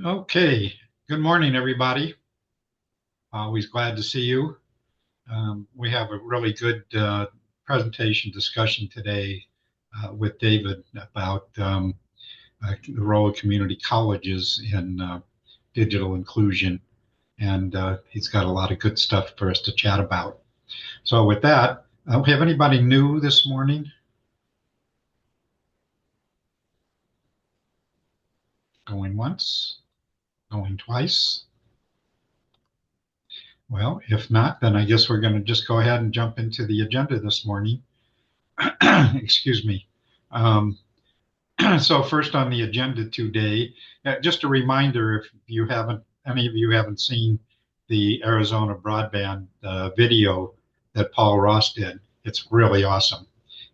Okay, good morning, everybody. Always glad to see you. We have a really good presentation discussion today with David about the role of community colleges in digital inclusion, and he's got a lot of good stuff for us to chat about. So, with that, we have anybody new this morning? Going once, going twice. Well, if not, then I guess we're going to just go ahead and jump into the agenda this morning. Excuse me. Um, so first on the agenda today, just a reminder, if you haven't, any of you haven't seen the Arizona broadband video that Paul Ross did, it's really awesome.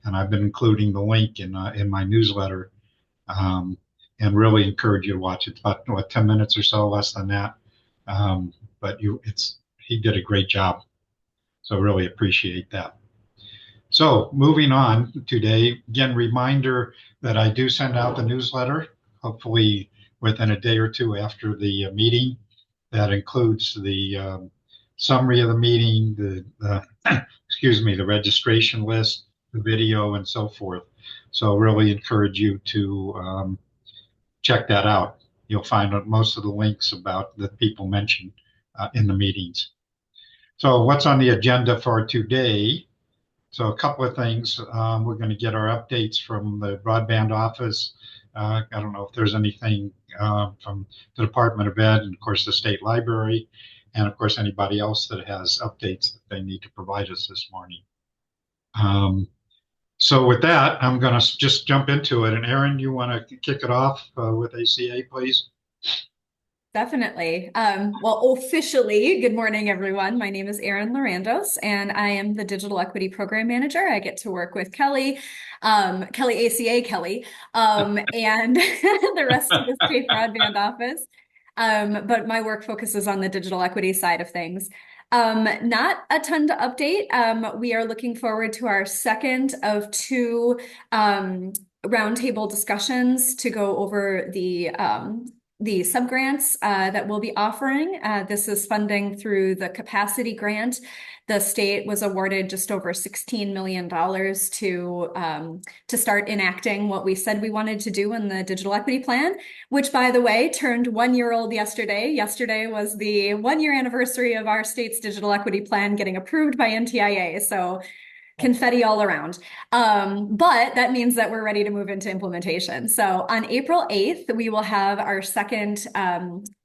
And I've been including the link in my newsletter, um, and really encourage you to watch it. It's about what 10 minutes or so, less than that. But he did a great job. So really appreciate that. So moving on today, again, reminder that I do send out the newsletter, hopefully within a day or two after the meeting. That includes the summary of the meeting, excuse me, the registration list, the video, and so forth. So really encourage you to check that out. You'll find most of the links about that people mentioned in the meetings. So what's on the agenda for today? So a couple of things. We're going to get our updates from the broadband office. I don't know if there's anything from the Department of Ed and, of course, the state library, and, of course, anybody else that has updates that they need to provide us this morning. So with that, I'm going to just jump into it. And Aaron, you want to kick it off with ACA, please? Definitely. Well, officially, good morning, everyone. My name is Erin Lorandos, and I am the Digital Equity Program Manager. I get to work with Kelly, Kelly ACA Kelly, and the rest of the state broadband office. But my work focuses on the digital equity side of things. Not a ton to update. We are looking forward to our second of two roundtable discussions to go over the subgrants that we'll be offering. This is funding through the capacity grant. The state was awarded just over $16 million to start enacting what we said we wanted to do in the digital equity plan, which, by the way, turned 1 year old yesterday. Yesterday was the 1 year anniversary of our state's digital equity plan getting approved by NTIA. So confetti all around. But that means that we're ready to move into implementation. So on April 8th, we will have our second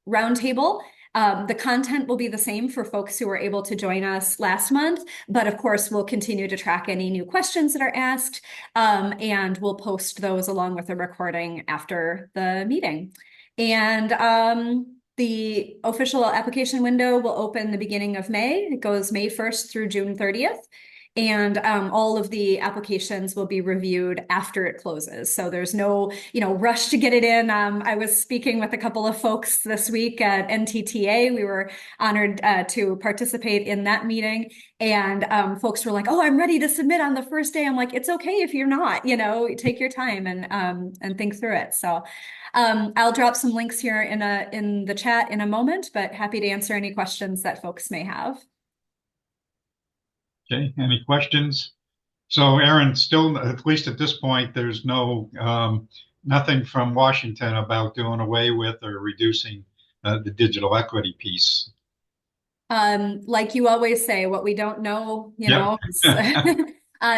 roundtable. The content will be the same for folks who were able to join us last month, but of course, we'll continue to track any new questions that are asked, and we'll post those along with a recording after the meeting. And the official application window will open the beginning of May. It goes May 1st through June 30th. And all of the applications will be reviewed after it closes. So there's no, rush to get it in. I was speaking with a couple of folks this week at NTTA. We were honored to participate in that meeting. And folks were like, "Oh, I'm ready to submit on the first day." I'm like, "It's okay if you're not. Take your time and think through it." So I'll drop some links here in the chat in a moment, but happy to answer any questions that folks may have. Okay, any questions? So Aaron, still, at least at this point, there's nothing from Washington about doing away with or reducing the digital equity piece. Like you always say, what we don't know, Yep.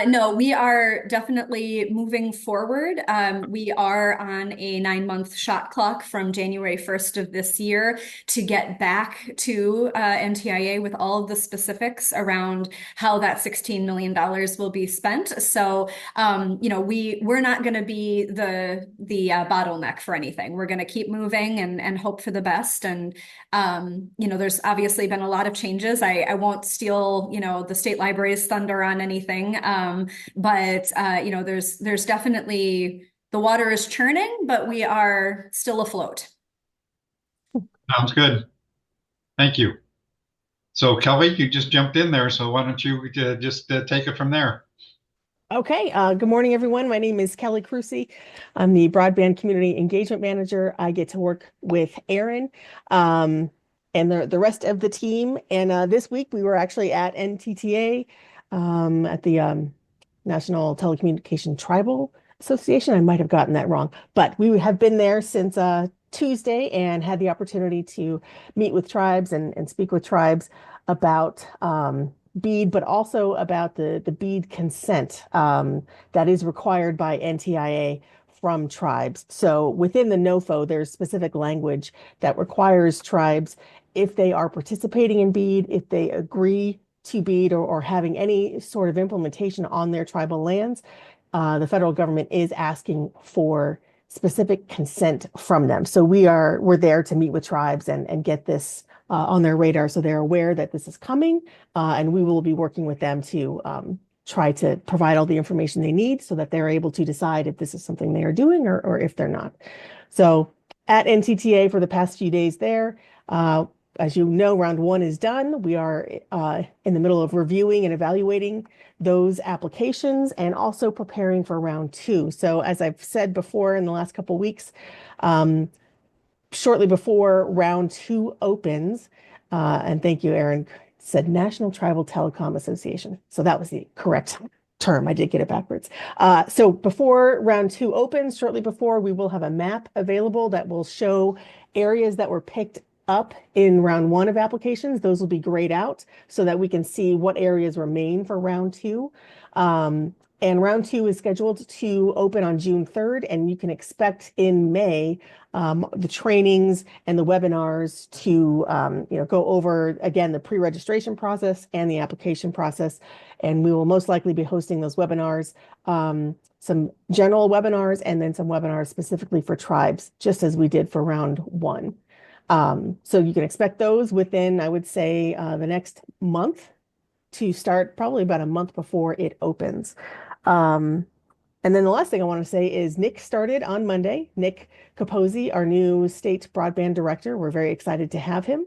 no, we are definitely moving forward. We are on a 9-month shot clock from January 1st of this year to get back to NTIA with all of the specifics around how that $16 million will be spent. So, we're not going to be the bottleneck for anything. We're going to keep moving and hope for the best. And there's obviously been a lot of changes. I won't steal, the state library's thunder on anything. But there's definitely the water is churning, but we are still afloat. Sounds good. Thank you. So Kelly, you just jumped in there, so why don't you just take it from there? Okay, good morning, everyone. My name is Kelly Crucy. I'm the Broadband Community Engagement Manager. I get to work with Aaron um, and the rest of the team. And this week we were actually at NTTA at the National Telecommunication Tribal Association. I might have gotten that wrong, but we have been there since Tuesday and had the opportunity to meet with tribes and speak with tribes about BEAD, but also about the BEAD consent that is required by NTIA from tribes. So within the NOFO, there's specific language that requires tribes, if they are participating in BEAD, if they agree to BEAD or having any sort of implementation on their tribal lands, the federal government is asking for specific consent from them. So we're there to meet with tribes and get this on their radar so they're aware that this is coming, and we will be working with them to try to provide all the information they need so that they're able to decide if this is something they are doing or if they're not. So at NTTA for the past few days there, as you know, round one is done. We are in the middle of reviewing and evaluating those applications and also preparing for round two. So as I've said before in the last couple of weeks, um, shortly before round two opens, and thank you, Aaron, said National Tribal Telecom Association. So that was the correct term. I did get it backwards. So before round two opens, shortly before, we will have a map available that will show areas that were picked up in round one of applications. Those will be grayed out so that we can see what areas remain for round two. And round two is scheduled to open on June 3rd, and you can expect in May the trainings and the webinars to go over again the pre-registration process and the application process. And we will most likely be hosting those webinars, some general webinars, and then some webinars specifically for tribes, just as we did for round one. So you can expect those within, I would say, the next month to start, probably about a month before it opens. Um, and then the last thing I want to say is Nick started on Monday. Nick Capozzi, our new state broadband director. We're very excited to have him.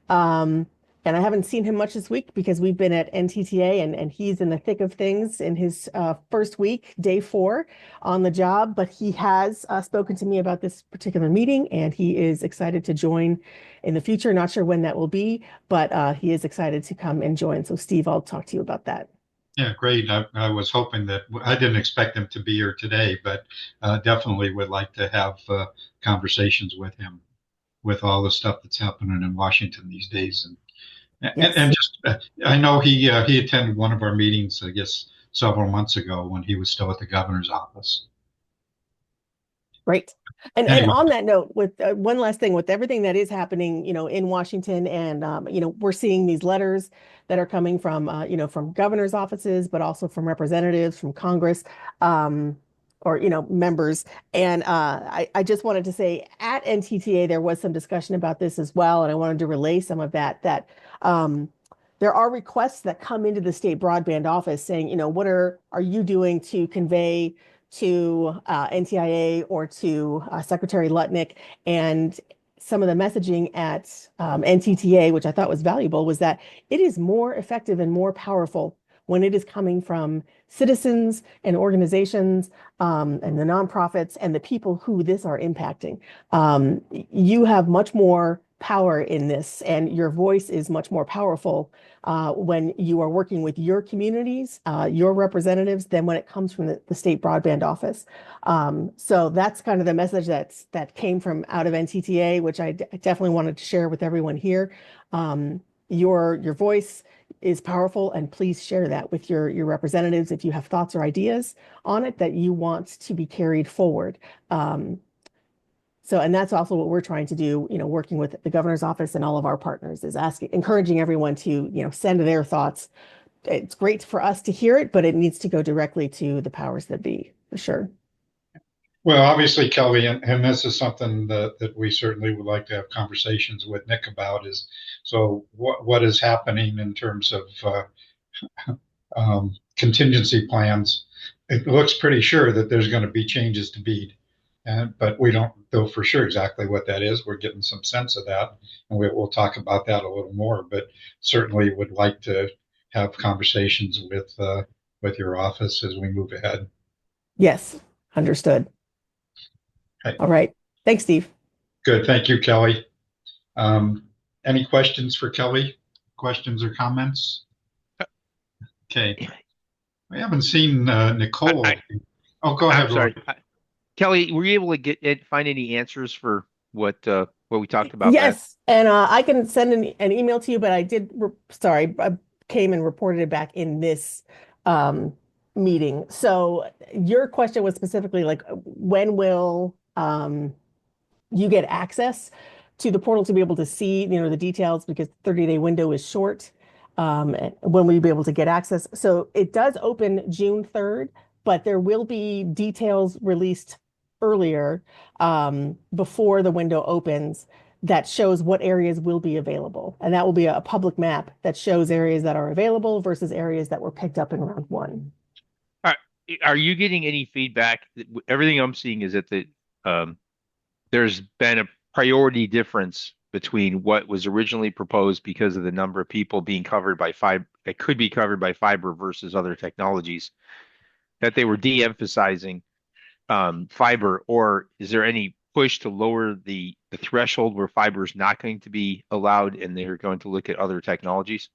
Um, and I haven't seen him much this week because we've been at NTTA and he's in the thick of things in his first week, day 4 on the job. But he has spoken to me about this particular meeting and he is excited to join in the future. Not sure when that will be, but he is excited to come and join. So Steve, I'll talk to you about that. Yeah, great. I was hoping that I didn't expect him to be here today, but definitely would like to have conversations with him with all the stuff that's happening in Washington these days. And Yes. just I know he attended one of our meetings, I guess, several months ago when he was still at the governor's office. Right. And Anyway, on that note, with one last thing, with everything that is happening, in Washington, and we're seeing these letters that are coming from, from governor's offices, but also from representatives, from Congress, or members. And I just wanted to say, at NTTA there was some discussion about this as well, and I wanted to relay some of that. Um, there are requests that come into the state broadband office saying, what are you doing to convey to NTIA or to Secretary Lutnick, and some of the messaging at NTTA, which I thought was valuable, was that it is more effective and more powerful when it is coming from citizens and organizations, and the nonprofits and the people who this are impacting. You have much more power in this, and your voice is much more powerful when you are working with your communities, your representatives, than when it comes from the state broadband office. So that's kind of the message that came from out of NTTA, which I definitely wanted to share with everyone here. Your voice is powerful, and please share that with your representatives if you have thoughts or ideas on it that you want to be carried forward. And that's also what we're trying to do, working with the governor's office and all of our partners, is encouraging everyone to, send their thoughts. It's great for us to hear it, but it needs to go directly to the powers that be, for sure. well, obviously, Kelly, and this is something that we certainly would like to have conversations with Nick about is so what is happening in terms of contingency plans. It looks pretty sure that there's going to be changes to BEAD, but we don't know for sure exactly what that is. We're getting some sense of that, and we'll talk about that a little more. But certainly would like to have conversations with with your office as we move ahead. Yes, understood. Okay. All right. Thanks, Steve. Good. Thank you, Kelly. Um, any questions for Kelly? Questions or comments? Okay. We haven't seen Nicole. I, Oh, go I'm ahead, Roy. sorry. Kelly, were you able to find any answers for what we talked about last? Yes, and I can send an email to you, but I did, sorry, I came and reported it back in this um, meeting. So your question was specifically like, when will you get access to the portal to be able to see, the details because the 30-day window is short. When will you be able to get access? So it does open June 3rd, but there will be details released earlier before the window opens that shows what areas will be available. And that will be a public map that shows areas that are available versus areas that were picked up in round one. Are you getting any feedback? Everything I'm seeing is that um, there's been a priority difference between what was originally proposed because of the number of people being covered by fiber that could be covered by fiber versus other technologies, that they were de-emphasizing fiber, or is there any push to lower the threshold where fiber is not going to be allowed and they're going to look at other technologies?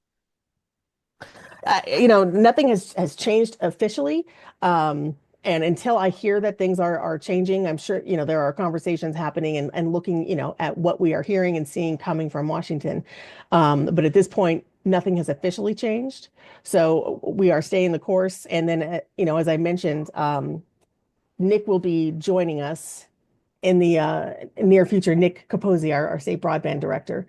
Nothing has changed officially. And until I hear that things are changing, I'm sure, there are conversations happening and looking, at what we are hearing and seeing coming from Washington. But at this point, nothing has officially changed. So we are staying the course. And then, as I mentioned, Nick will be joining us in the near future. Nick Capozzi, our state broadband director.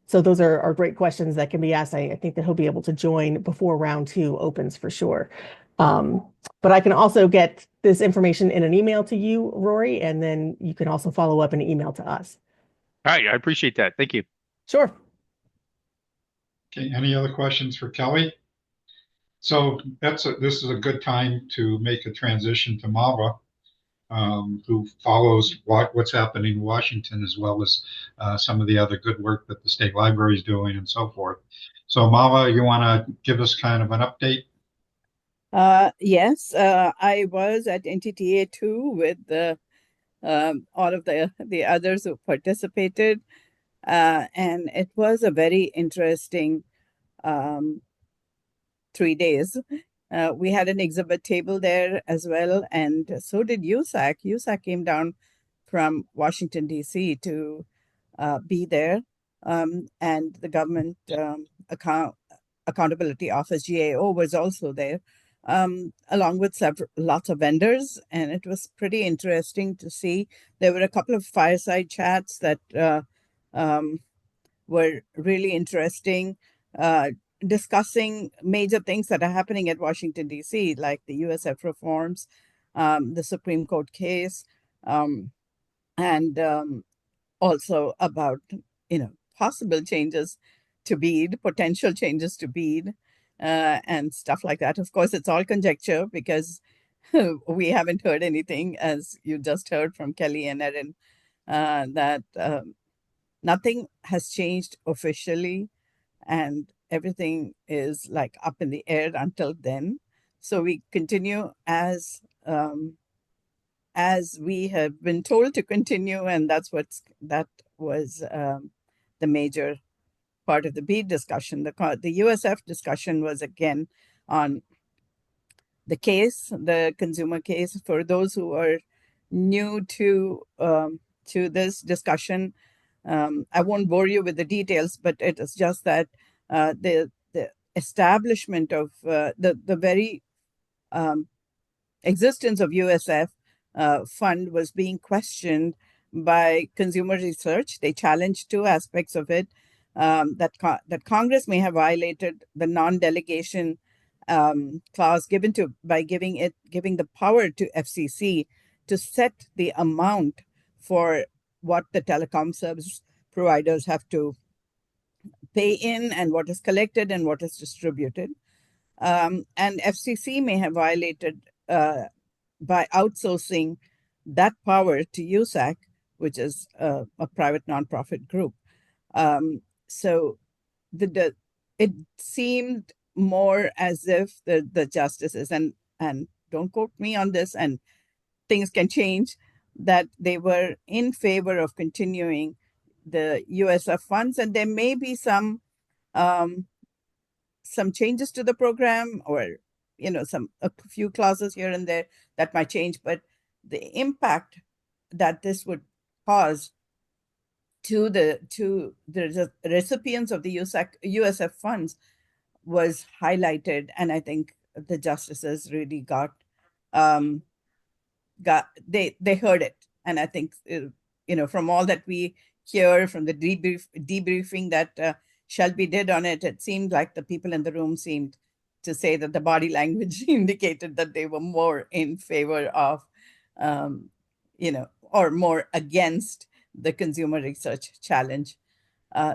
So those are great questions that can be asked. I think that he'll be able to join before round two opens for sure. But I can also get this information in an email to you, Rory, and then you can also follow up in an email to us. All right, I appreciate that. Thank you. Sure. Okay. Any other questions for Kelly? So this is a good time to make a transition to Mava, who follows what's happening in Washington as well as some of the other good work that the state library is doing and so forth. So Mava, you want to give us kind of an update? Yes, I was at NTTA too with all of the others who participated, and it was a very interesting um, 3 days. We had an exhibit table there as well, and so did USAC. USAC came down from Washington, D.C. to be there, and the Government Accountability Office, GAO, was also there, along with lots of vendors, and it was pretty interesting to see. There were a couple of fireside chats that were really interesting, discussing major things that are happening at Washington, D.C., like the USF reforms, the Supreme Court case, and also about, possible changes to BEAD, potential changes to BEAD, and stuff like that. Of course, it's all conjecture because we haven't heard anything, as you just heard from Kelly and Erin, that nothing has changed officially and everything is like up in the air until then. So we continue as we have been told to continue, and that was the major part of the BEAD discussion. The USF discussion was again on the case, the consumer case. For those who are new to this discussion, I won't bore you with the details, but it is just that the establishment of the very existence of USF fund was being questioned by Consumer Research. They challenged two aspects of it, that Congress may have violated the non-delegation clause by giving the power to FCC to set the amount for what the telecom service providers have to pay in and what is collected and what is distributed. And FCC may have violated by outsourcing that power to USAC, which is a private nonprofit group. So it seemed more as if the justices, and don't quote me on this, and things can change, that they were in favor of continuing the USF funds, and there may be um, some changes to the program, or a few clauses here and there that might change, but the impact that this would cause to the recipients of the USF funds was highlighted, and I think the justices really um, they heard it, and I think from all that we hear from the debriefing that Shelby did on it, it seemed like the people in the room seemed to say that the body language indicated that they were more in favor of or more against the consumer research challenge.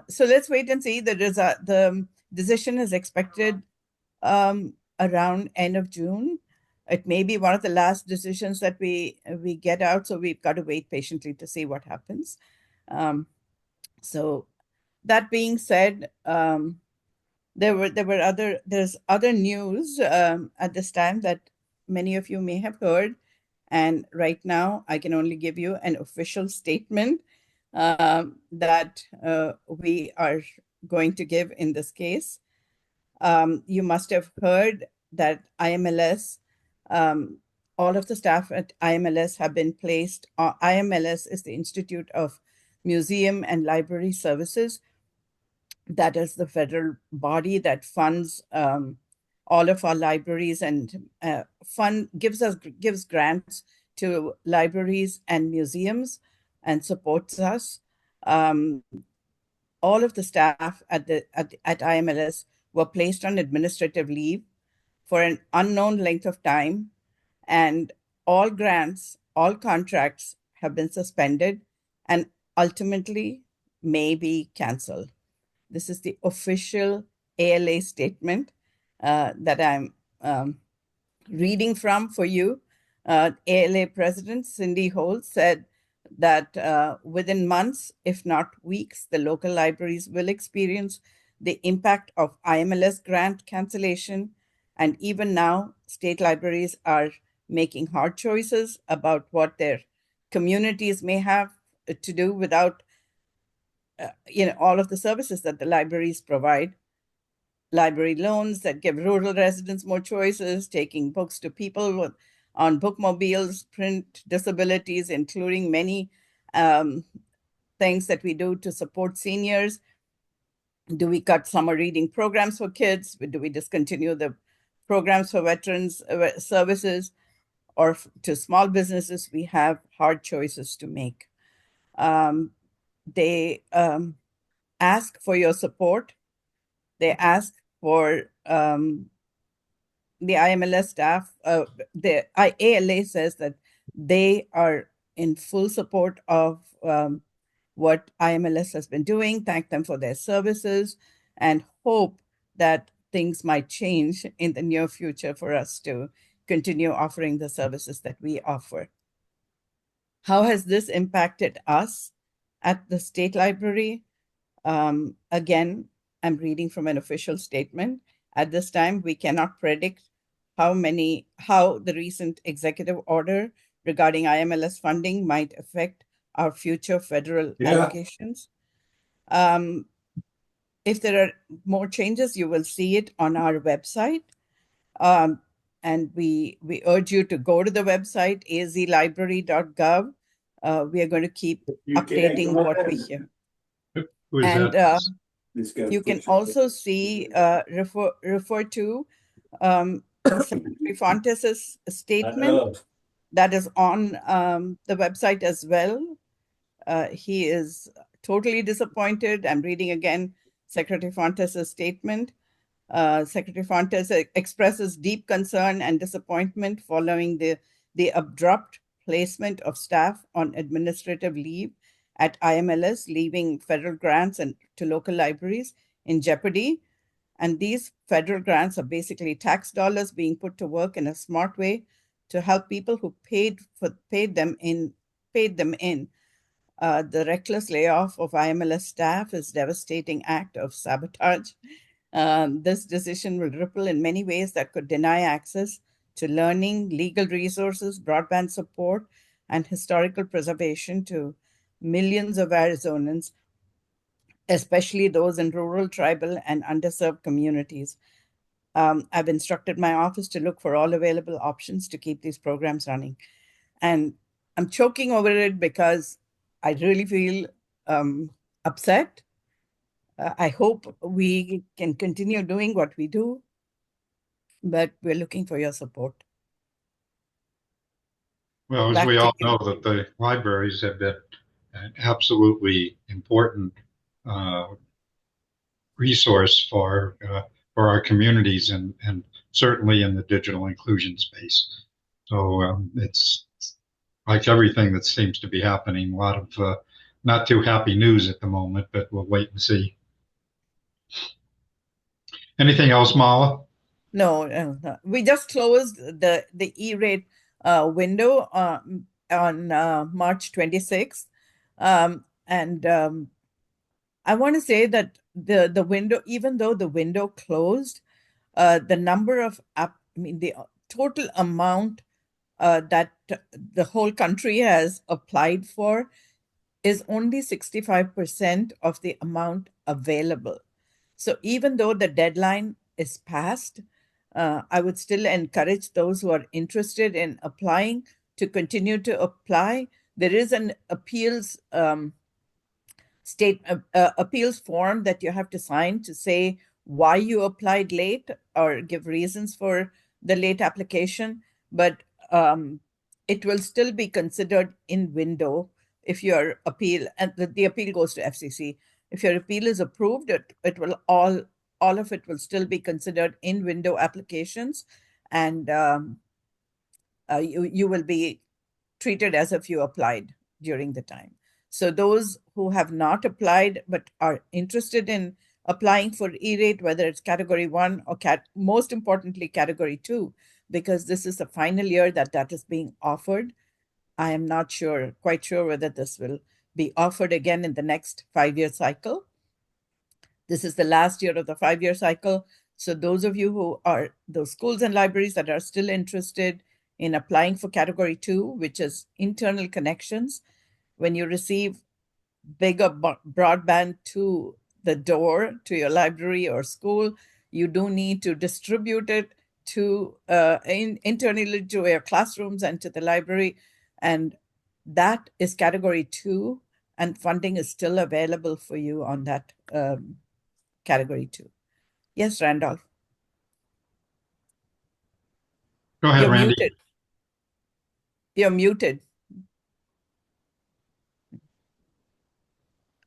So let's wait and see. The decision is expected around end of June. It may be one of the last decisions that we get out, so we've got to wait patiently to see what happens. So that being said, there's other news at this time that many of you may have heard, and right now I can only give you an official statement that we are going to give in this case. You must have heard that IMLS, all of the staff at IMLS have been placed. IMLS is the Institute of Museum and Library Services. That is the federal body that funds all of our libraries and gives grants to libraries and museums and supports us. All of the staff at IMLS were placed on administrative leave for an unknown length of time, and all grants, all contracts have been suspended and ultimately may be canceled. This is the official ALA statement that I'm reading from for you. ALA President Cindy Holt said that within months, if not weeks, the local libraries will experience the impact of IMLS grant cancellation. And even now, state libraries are making hard choices about what their communities may have to do without all of the services that the libraries provide. Library loans that give rural residents more choices, taking books to people on bookmobiles, print disabilities, including many things that we do to support seniors. Do we cut summer reading programs for kids? Do we discontinue the programs for veterans services? Or to small businesses, we have hard choices to make. They ask for your support. They ask for the IMLS staff. The ALA says that they are in full support of what IMLS has been doing, thank them for their services, and hope that things might change in the near future for us to continue offering the services that we offer. How has this impacted us at the State Library? Again, I'm reading from an official statement. At this time, we cannot predict how the recent executive order regarding IMLS funding might affect our future federal allocations. If there are more changes, you will see it on our website. And we urge you to go to the website, azlibrary.gov. We are going to keep updating what we hear. Who is And that? you can also see, refer to Secretary Fontes's statement that is on the website as well. He is totally disappointed. I'm reading again Secretary Fontes's statement. Secretary Fontes expresses deep concern and disappointment following the abrupt placement of staff on administrative leave at IMLS, leaving federal grants to local libraries in jeopardy. And these federal grants are basically tax dollars being put to work in a smart way to help people who paid them in. The reckless layoff of IMLS staff is a devastating act of sabotage This decision will ripple in many ways that could deny access to learning, legal resources, broadband support, and historical preservation to millions of Arizonans, especially those in rural, tribal, and underserved communities. I've instructed my office to look for all available options to keep these programs running. And I'm choking over it because I really feel upset. I hope we can continue doing what we do, but we're looking for your support. Well, as Back we to all you. know, that the libraries have been an absolutely important uh, resource for our communities and certainly in the digital inclusion space. So it's like everything that seems to be happening, a lot of not too happy news at the moment, but we'll wait and see. Anything else, Mala? No, no. We just closed the E-rate window on March 26th. And I want to say that the window, even though the window closed, the number of the total amount that the whole country has applied for is only 65% of the amount available. So even though the deadline is passed, I would still encourage those who are interested in applying to continue to apply. There is an appeals form that you have to sign to say why you applied late or give reasons for the late application, but it will still be considered in window if your appeal, and the appeal goes to FCC. If your appeal is approved, it will all of it will still be considered in window applications, and you will be treated as if you applied during the time. So those who have not applied but are interested in applying for E-rate, whether it's category 1 or most importantly category 2, because this is the final year that is being offered. I am not quite sure whether this will be offered again in the next 5-year cycle. This is the last year of the 5-year cycle. So those of you who are those schools and libraries that are still interested in applying for category 2, which is internal connections, when you receive bigger broadband to the door to your library or school, you do need to distribute it to internally to your classrooms and to the library. And that is category 2, and funding is still available for you on that category 2. Yes, Randolph. Go ahead, You're Randy. muted. You're muted.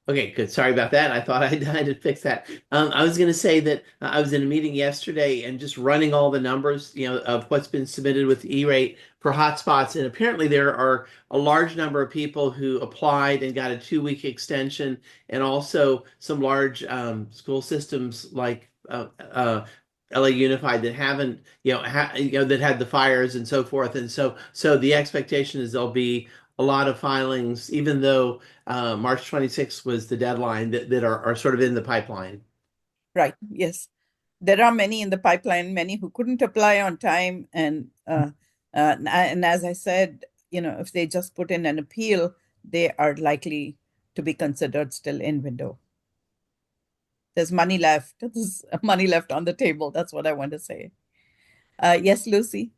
Okay, good. Sorry about that. I thought I had to fix that. I was going to say that I was in a meeting yesterday and just running all the numbers, of what's been submitted with E-rate for hotspots. And apparently there are a large number of people who applied and got a 2-week extension, and also some large school systems like LA Unified that haven't, that had the fires and so forth. And so the expectation is there'll be a lot of filings, even though March 26th was the deadline, that are sort of in the pipeline. Right. Yes. There are many in the pipeline, many who couldn't apply on time. And as I said, if they just put in an appeal, they are likely to be considered still in window. There's money left. There's money left on the table. That's what I want to say. Yes, Lucy.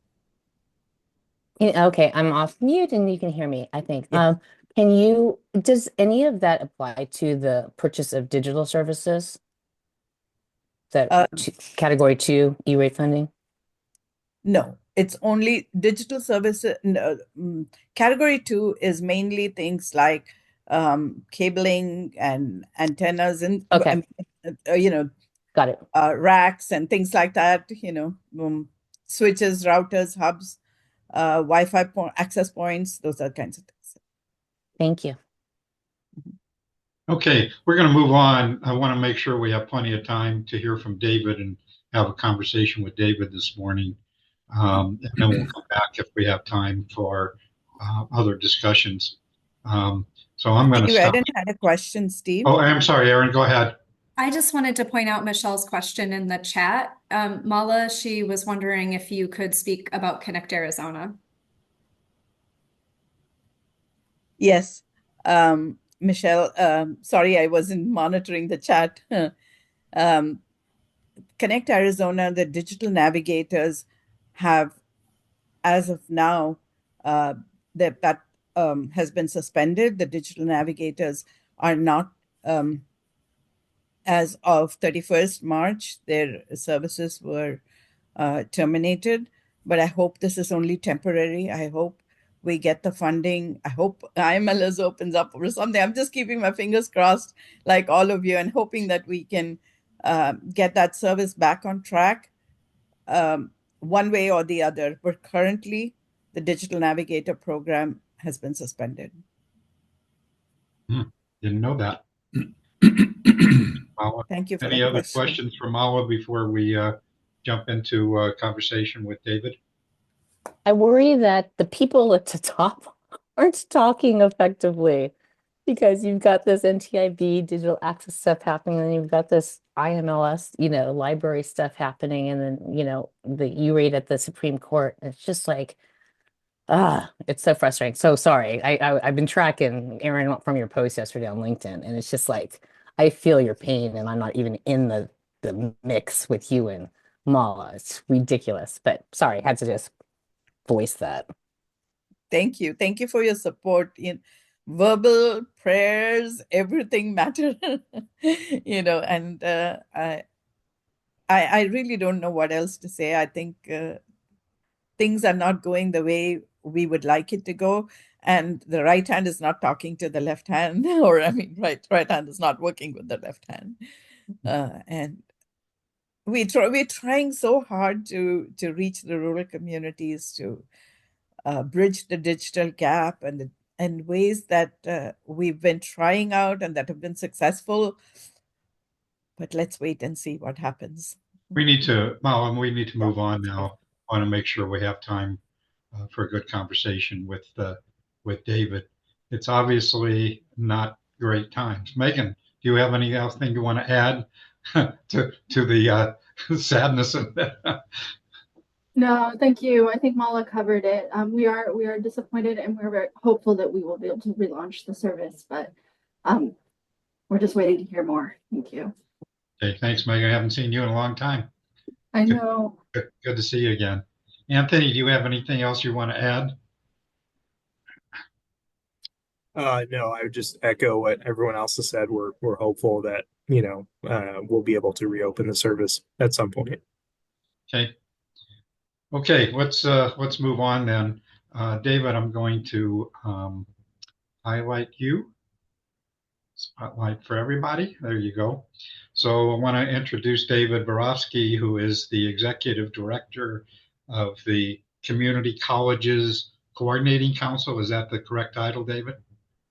Okay, I'm off mute and you can hear me, I think. Yeah. Does any of that apply to the purchase of digital services? Category 2 E-rate funding? No, it's only digital services. No, category 2 is mainly things like cabling and antennas and Okay. Got it. Racks and things like that, switches, routers, hubs, Wi-Fi access points, those are kinds of things. Thank you. Okay, we're going to move on. I want to make sure we have plenty of time to hear from David and have a conversation with David this morning. And then we'll come back if we have time for other discussions. So I'm going to stop. Aaron had a question, Steve. Oh, I'm sorry, Aaron, go ahead. I just wanted to point out Michelle's question in the chat. Mala, she was wondering if you could speak about Connect Arizona. Yes. Michelle, sorry, I wasn't monitoring the chat. um, Connect Arizona, the digital navigators have, as of now, uh, that has been suspended. The digital navigators are not, as of 31st March, their services were terminated. But I hope this is only temporary. I hope we get the funding. I hope IMLS opens up or something. I'm just keeping my fingers crossed, like all of you, and hoping that we can get that service back on track, one way or the other. But currently, the Digital Navigator program has been suspended. Didn't know that. Mala, Thank you for any that other question. questions from Mala before we jump into a conversation with David? I worry that the people at the top aren't talking effectively because you've got this NTIB digital access stuff happening, and you've got this IMLS, library stuff happening, and then, the E-rate at the Supreme Court. It's just like, it's so frustrating. So sorry. I've been tracking Aaron from your post yesterday on LinkedIn, and it's just like I feel your pain, and I'm not even in the mix with you and Mala. It's ridiculous. But sorry, had to just voice that. Thank you. Thank you for your support. Verbal prayers, everything matter. And I really don't know what else to say. I think things are not going the way we would like it to go, and the right hand is not talking to the left hand, or I mean, right hand is not working with the left hand, and we're trying so hard to reach the rural communities, to bridge the digital gap, and ways that we've been trying out and that have been successful. But let's wait and see what happens. We need to move on now. I want to make sure we have time for a good conversation with David. It's obviously not great times. Megan, do you have anything else you want to add to the sadness of that? No, thank you. I think Mala covered it. We are disappointed, and we're very hopeful that we will be able to relaunch the service, but we're just waiting to hear more. Thank you. Okay, thanks, Megan. I haven't seen you in a long time. I know. Good to see you again. Anthony, do you have anything else you want to add? No, I would just echo what everyone else has said. We're hopeful that we'll be able to reopen the service at some point. Okay, let's move on then. David, I'm going to highlight you. Spotlight for everybody. There you go. So I want to introduce David Borofsky, who is the Executive Director of the Community Colleges Coordinating Council. Is that the correct title, David?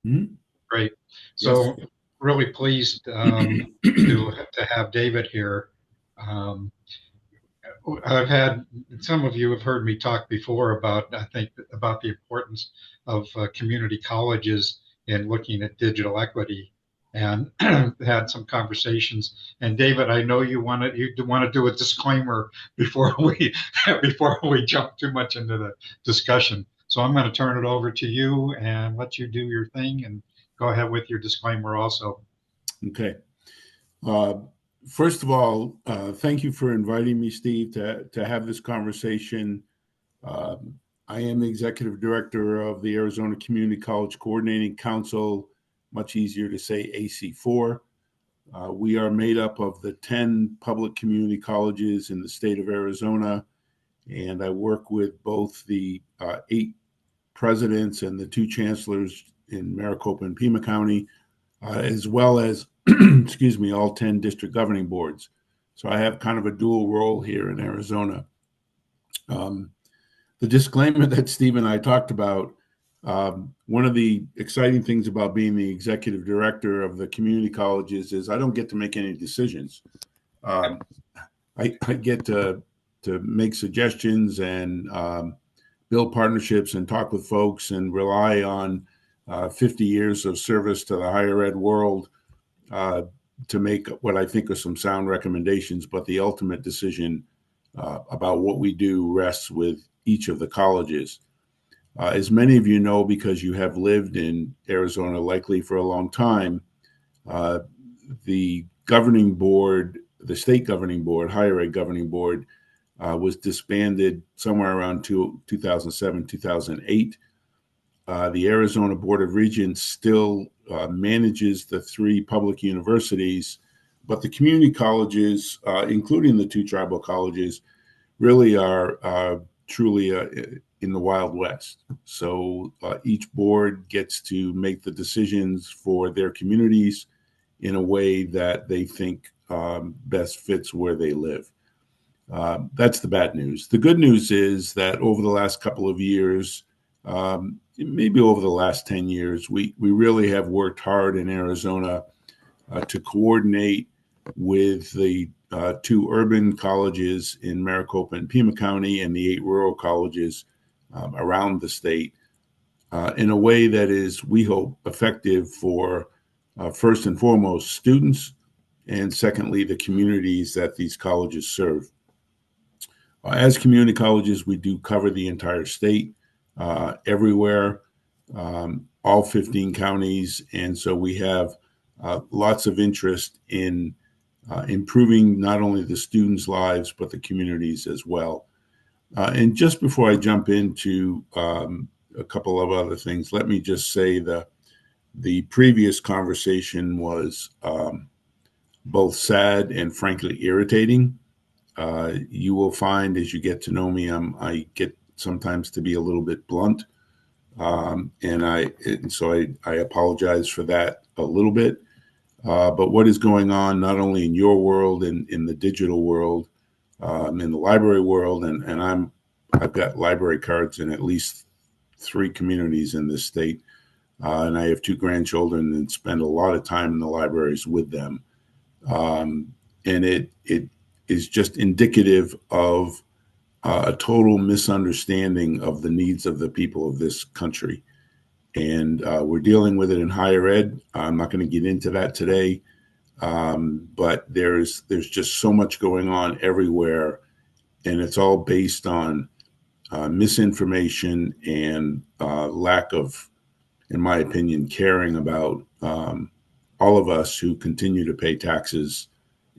Mm-hmm. Great. So yes. Really pleased to have David here. I've had, some of you have heard me talk before about the importance of community colleges in looking at digital equity, and had some conversations. And David, I know you want to do a disclaimer before we jump too much into the discussion. So I'm going to turn it over to you and let you do your thing, and go ahead with your disclaimer also. Okay. First of all, thank you for inviting me, Steve, to have this conversation. I am the Executive Director of the Arizona Community College Coordinating Council, much easier to say AC4. We are made up of the 10 public community colleges in the state of Arizona, and I work with both the 8 presidents and the 2 chancellors in Maricopa and Pima County, as well as excuse me, all 10 district governing boards. So I have kind of a dual role here in Arizona. The disclaimer that Steve and I talked about, one of the exciting things about being the executive director of the community colleges is I don't get to make any decisions. I get to make suggestions and build partnerships and talk with folks and rely on 50 years of service to the higher ed world to make what I think are some sound recommendations, but the ultimate decision about what we do rests with each of the colleges. As many of you know, because you have lived in Arizona likely for a long time, the governing board, the state governing board, higher ed governing board, was disbanded somewhere around 2007, 2008. The Arizona Board of Regents still manages the 3 public universities, but the community colleges, including the 2 tribal colleges, really are truly in the Wild West. So each board gets to make the decisions for their communities in a way that they think best fits where they live. That's the bad news. The good news is that over the last couple of years, maybe over the last 10 years, we really have worked hard in Arizona to coordinate with the 2 urban colleges in Maricopa and Pima County and the 8 rural colleges around the state in a way that is, we hope, effective for first and foremost students, and secondly, the communities that these colleges serve. As community colleges, we do cover the entire state, everywhere, all 15 counties. And so we have lots of interest in improving not only the students' lives, but the communities as well. And just before I jump into a couple of other things, let me just say the previous conversation was both sad and frankly irritating. You will find as you get to know me, I get sometimes to be a little bit blunt. And so I apologize for that a little bit. But what is going on, not only in your world and in the digital world, in the library world, and I've got library cards in at least 3 communities in this state. And I have 2 grandchildren and spend a lot of time in the libraries with them. And it is just indicative of a total misunderstanding of the needs of the people of this country. And we're dealing with it in higher ed. I'm not going to get into that today, but there's just so much going on everywhere, and it's all based on misinformation and lack of, in my opinion, caring about all of us who continue to pay taxes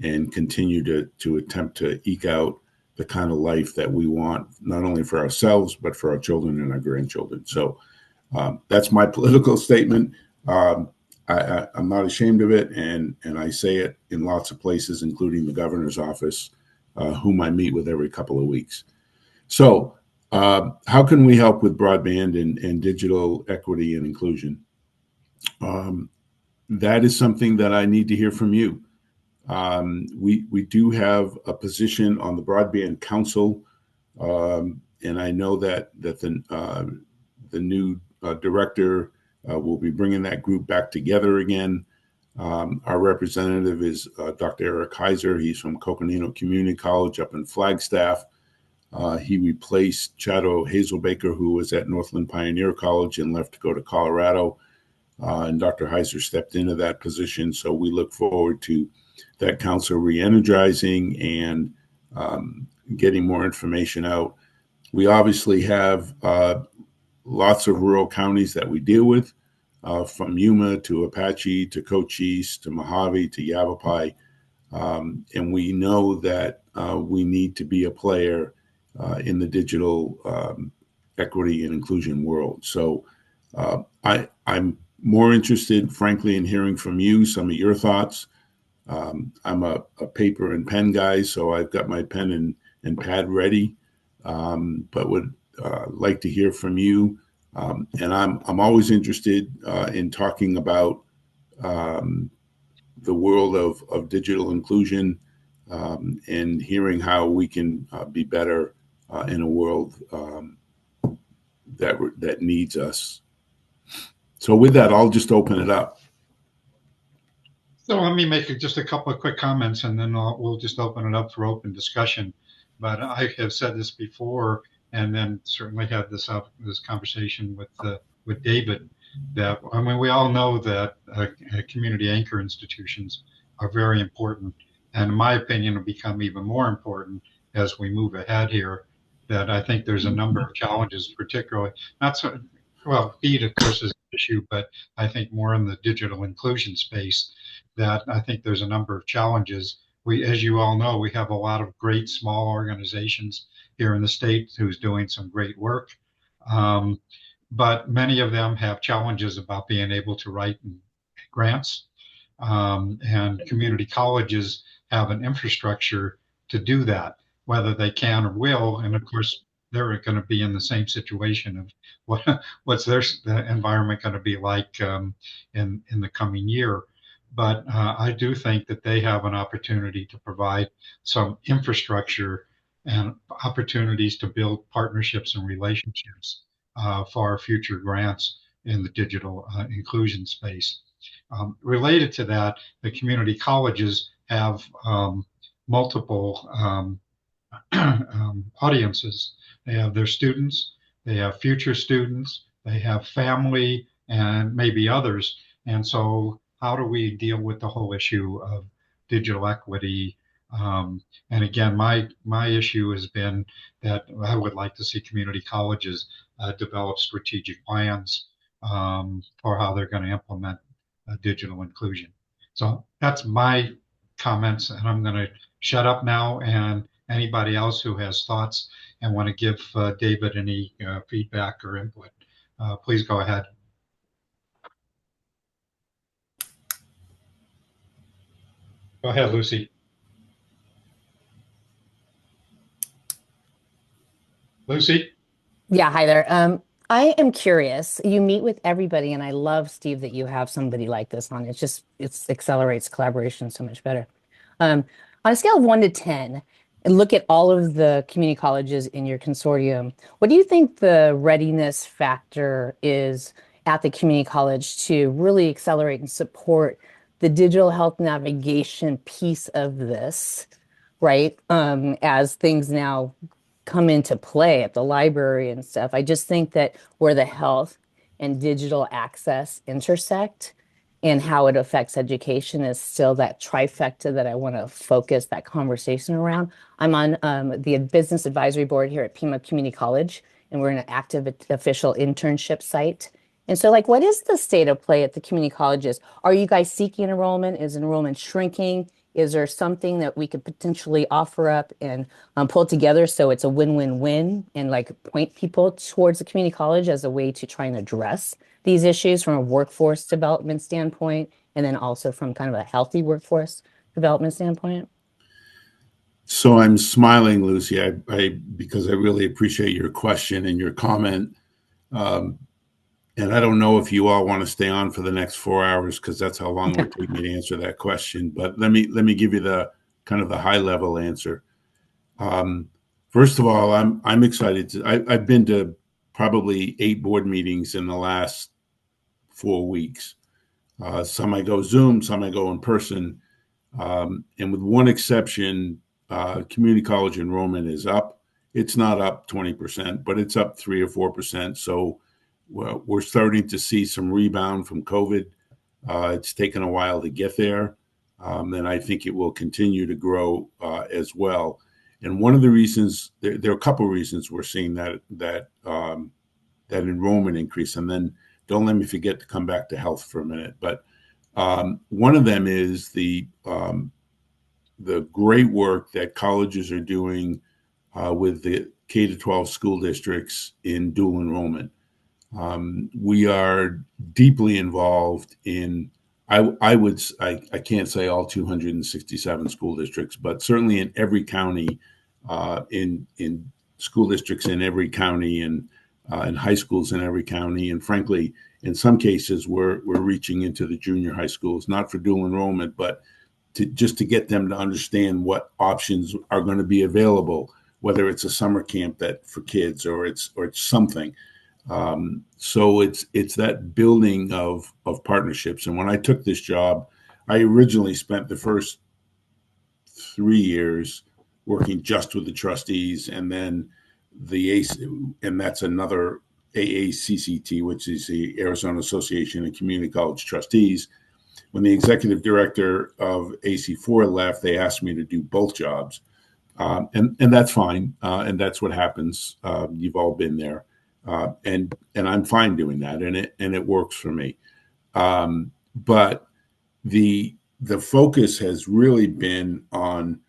and continue to attempt to eke out the kind of life that we want, not only for ourselves, but for our children and our grandchildren. So that's my political statement. I'm not ashamed of it, and I say it in lots of places, including the governor's office, whom I meet with every couple of weeks. So how can we help with broadband and digital equity and inclusion? That is something that I need to hear from you. We do have a position on the Broadband Council, and I know that the new director will be bringing that group back together again. Our representative is Dr. Eric Heiser. He's from Coconino Community College up in Flagstaff. He replaced Chado Hazelbaker, who was at Northland Pioneer College and left to go to Colorado. And Dr. Heiser stepped into that position. So we look forward to that council re-energizing and getting more information out. We obviously have lots of rural counties that we deal with, from Yuma to Apache to Cochise to Mojave to Yavapai. And we know that we need to be a player in the digital equity and inclusion world. So I'm more interested, frankly, in hearing from you, some of your thoughts. I'm a paper and pen guy, so I've got my pen and pad ready, but would like to hear from you. And I'm always interested in talking about the world of digital inclusion and hearing how we can be better in a world that needs us. So with that, I'll just open it up. So let me make just a couple of quick comments, and then we'll just open it up for open discussion. But I have said this before, and then certainly had this conversation with David, that I mean we all know that community anchor institutions are very important. And in my opinion, will become even more important as we move ahead here. That I think there's a number of challenges, particularly not so well, speed, of course, is an issue, but I think more in the digital inclusion space. That I think there's a number of challenges. We, as you all know, we have a lot of great small organizations here in the state who's doing some great work. Um, but many of them have challenges about being able to write grants, and community colleges have an infrastructure to do that, whether they can or will. And of course, they're going to be in the same situation of what's their environment going to be like in the coming year. But I do think that they have an opportunity to provide some infrastructure and opportunities to build partnerships and relationships for our future grants in the digital inclusion space. Related to that, the community colleges have multiple audiences. They have their students, they have future students, they have family, and maybe others. And so, how do we deal with the whole issue of digital equity? And again, my issue has been that I would like to see community colleges develop strategic plans for how they're going to implement digital inclusion. So that's my comments, and I'm going to shut up now. And anybody else who has thoughts and want to give David any feedback or input, please go ahead. Go ahead, Lucy. Lucy? Yeah, hi there. I am curious. You meet with everybody, and I love, Steve, that you have somebody like this on. It accelerates collaboration so much better. On a scale of 1 to 10, and look at all of the community colleges in your consortium, what do you think the readiness factor is at the community college to really accelerate and support the digital health navigation piece of this, right? As things now come into play at the library and stuff. I just think that where the health and digital access intersect and how it affects education is still that trifecta that I want to focus that conversation around. I'm on the business advisory board here at Pima Community College, and we're in an active official internship site. And so, like, what is the state of play at the community colleges? Are you guys seeking enrollment? Is enrollment shrinking? Is there something that we could potentially offer up and pull together so it's a win-win-win and like point people towards the community college as a way to try and address these issues from a workforce development standpoint, and then also from kind of a healthy workforce development standpoint? So I'm smiling, Lucy, because I really appreciate your question and your comment. And I don't know if you all want to stay on for the next 4 hours, because that's how long it would take me to answer that question. But let me give you the kind of the high level answer. First of all, I'm excited. I've been to probably 8 board meetings in the last 4 weeks. Some I go Zoom, some I go in person. And with one exception, community college enrollment is up. It's not up 20%, but it's up 3 or 4%. So we're starting to see some rebound from COVID. It's taken a while to get there, and I think it will continue to grow as well. And one of the reasons, there are a couple of reasons we're seeing that enrollment increase. And then don't let me forget to come back to health for a minute. But one of them is the great work that colleges are doing with the K-12 school districts in dual enrollment. We are deeply involved in, I can't say all 267 school districts, but certainly in every county, in school districts in every county, and in high schools in every county. And frankly, in some cases, we're reaching into the junior high schools, not for dual enrollment, but just to get them to understand what options are going to be available, whether it's a summer camp for kids or it's something. So it's that building of partnerships. And when I took this job, I originally spent the first 3 years working just with the trustees, and then and that's another AACCT, which is the Arizona Association of Community College Trustees. when the executive director of AC4 left, they asked me to do both jobs. And that's fine. And that's what happens. You've all been there. And I'm fine doing that. And it works for me. But the focus has really been on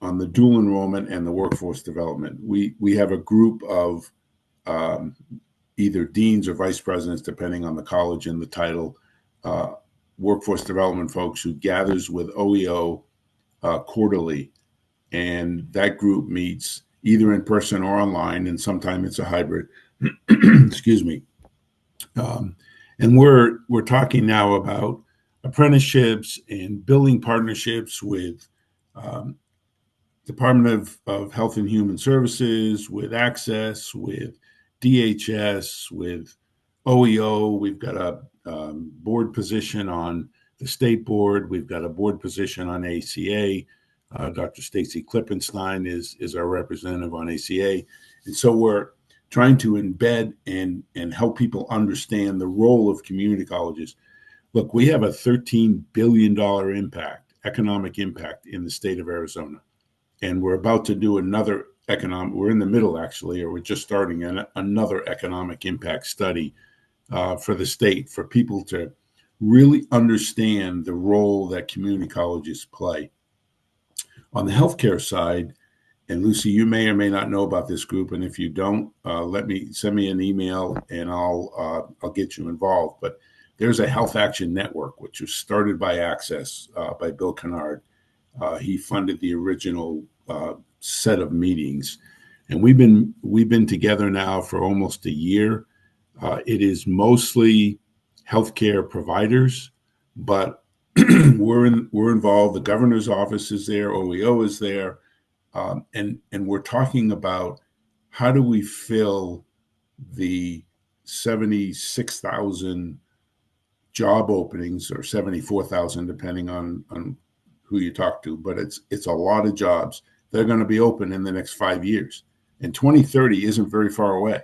the dual enrollment and the workforce development. We have a group of either deans or vice presidents, depending on the college and the title, workforce development folks who gathers with OEO quarterly. And that group meets either in person or online, and sometimes it's a hybrid. Excuse me. And we're talking now about apprenticeships and building partnerships with Department of Health and Human Services, with Access, with DHS, with OEO. We've got a board position on the state board. We've got a board position on ACA. Dr. Stacy Klippenstein is our representative on ACA. And so we're trying to embed and help people understand the role of community colleges. Look, we have a $13 billion economic impact in the state of Arizona. And we're about to do another we're in the middle actually, or we're just starting another economic impact study for the state, for people to really understand the role that community colleges play. On the healthcare side, and Lucy, you may or may not know about this group, and if you don't, send me an email, and I'll get you involved. But there's a Health Action Network, which was started by Access by Bill Kennard. He funded the original set of meetings, and we've been together now for almost a year. It is mostly healthcare providers, but we're involved. The governor's office is there, OEO is there, and we're talking about how do we fill the 76,000 job openings, or 74,000 depending on who you talk to, but it's a lot of jobs that are going to be open in the next 5 years, and 2030 isn't very far away,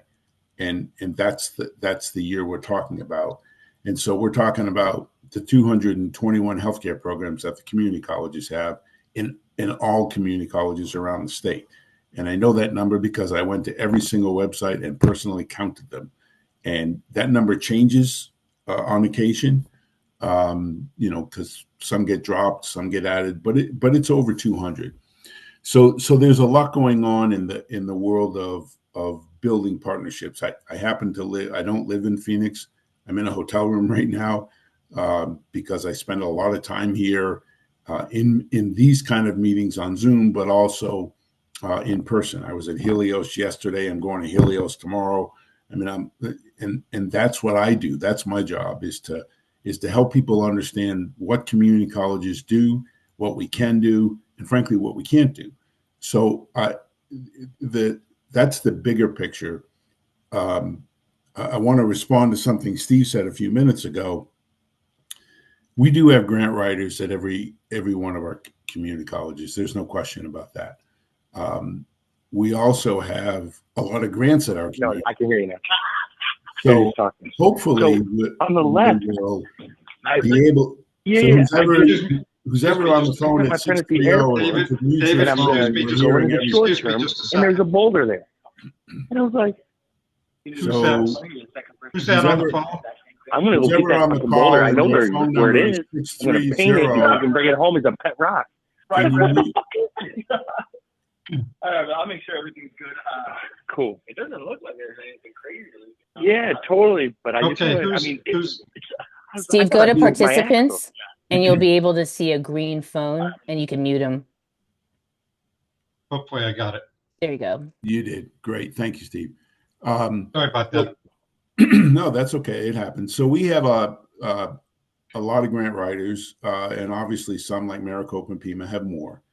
and that's the year we're talking about. And so we're talking about the 221 healthcare programs that the community colleges have in all community colleges around the state. And I know that number because I went to every single website and personally counted them. And that number changes on occasion, because some get dropped, some get added, but it's over 200. So there's a lot going on in the world of building partnerships. I happen to live. I don't live in Phoenix. I'm in a hotel room right now because I spend a lot of time here in these kind of meetings on Zoom, but also in person. I was at Helios yesterday. I'm going to Helios tomorrow. I mean, and that's what I do. That's my job, is to help people understand what community colleges do, what we can do, and frankly, what we can't do. So that's the bigger picture. I want to respond to something Steve said a few minutes ago. We do have grant writers at every one of our community colleges. There's no question about that. We also have a lot of grants at our community. No, I can hear you now. So hopefully, on the left, we'll be able. Yeah, so who's ever on the phone at 630 and I'm going to go into the short term, and there's a boulder there. And I was like, who's that on the phone? I'm going to go get that fucking boulder. I know where it is. I'm going to paint it, and I can bring it home as a pet rock. Like, what the fuck is it? I don't know. I'll make sure everything's good. Cool. It doesn't look like there's anything crazy. Yeah, totally. But I just, Steve, go to participants, and you'll be able to see a green phone, and you can mute them. Hopefully, I got it. There you go. You did great. Thank you, Steve. Sorry about that. No, that's okay. It happens. So we have a lot of grant writers, and obviously some like Maricopa and Pima have more.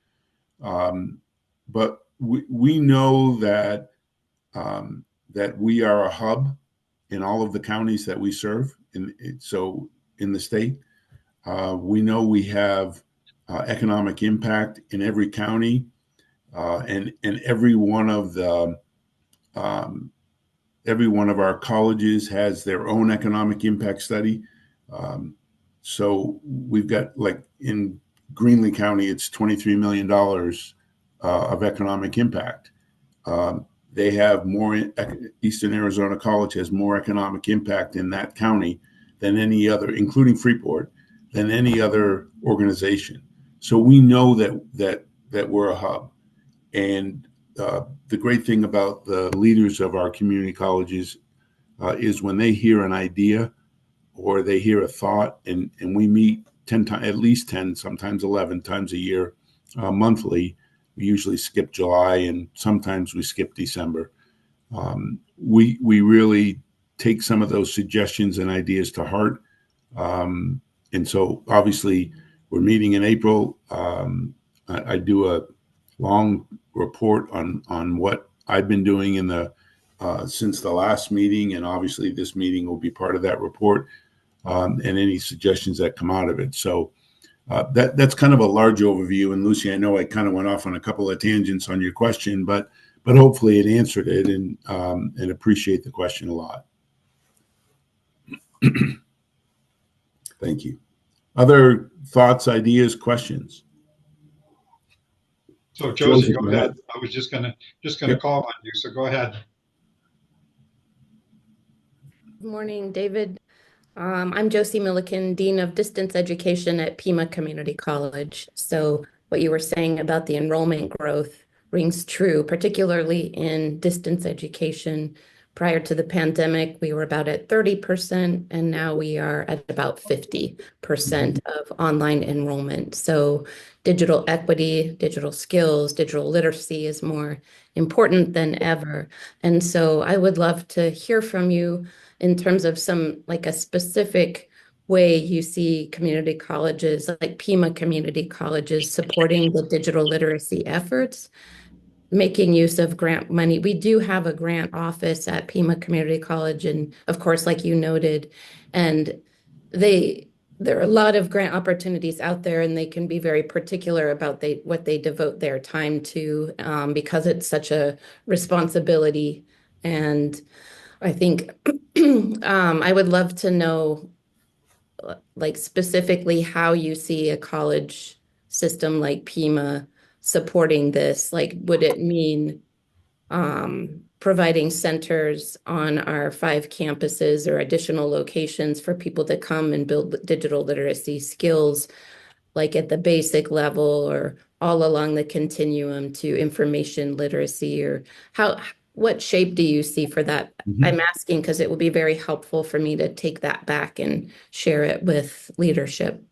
But we know that we are a hub in all of the counties that we serve. So in the state, we know we have economic impact in every county, and every one of our colleges has their own economic impact study. So we've got, like in Greenlee County, it's $23 million of economic impact. They have more, Eastern Arizona College has more economic impact in that county than any other, including Freeport, than any other organization. So we know that we're a hub. And the great thing about the leaders of our community colleges is when they hear an idea or they hear a thought, and we meet 10 times, at least 10, sometimes 11 times a year, monthly. We usually skip July, and sometimes we skip December. We really take some of those suggestions and ideas to heart. And so obviously we're meeting in April. I do a long report on what I've been doing in the since the last meeting, and obviously this meeting will be part of that report, and any suggestions that come out of it. So that's kind of a large overview. And Lucy, I know I kind of went off on a couple of tangents on your question, but hopefully it answered it, and appreciate the question a lot. Thank you. Other thoughts, ideas, questions? So Josie, go ahead. I was just gonna call on you, so go ahead. Good morning, David. I'm Josie Milliken, Dean of Distance Education at Pima Community College. So what you were saying about the enrollment growth rings true, particularly in distance education. Prior to the pandemic, we were about at 30%, and now we are at about 50% of online enrollment. So digital equity, digital skills, digital literacy is more important than ever. And so I would love to hear from you in terms of some, like a specific way you see community colleges, like Pima community colleges, supporting the digital literacy efforts, making use of grant money. We do have a grant office at Pima Community College, and of course, like you noted, and there are a lot of grant opportunities out there, and they can be very particular about what they devote their time to, because it's such a responsibility. And I think I would love to know, like, specifically how you see a college system like Pima supporting this. Like, would it mean providing centers on our 5 campuses or additional locations for people to come and build digital literacy skills, like at the basic level or all along the continuum to information literacy? Or what shape do you see for that? I'm asking because it will be very helpful for me to take that back and share it with leadership.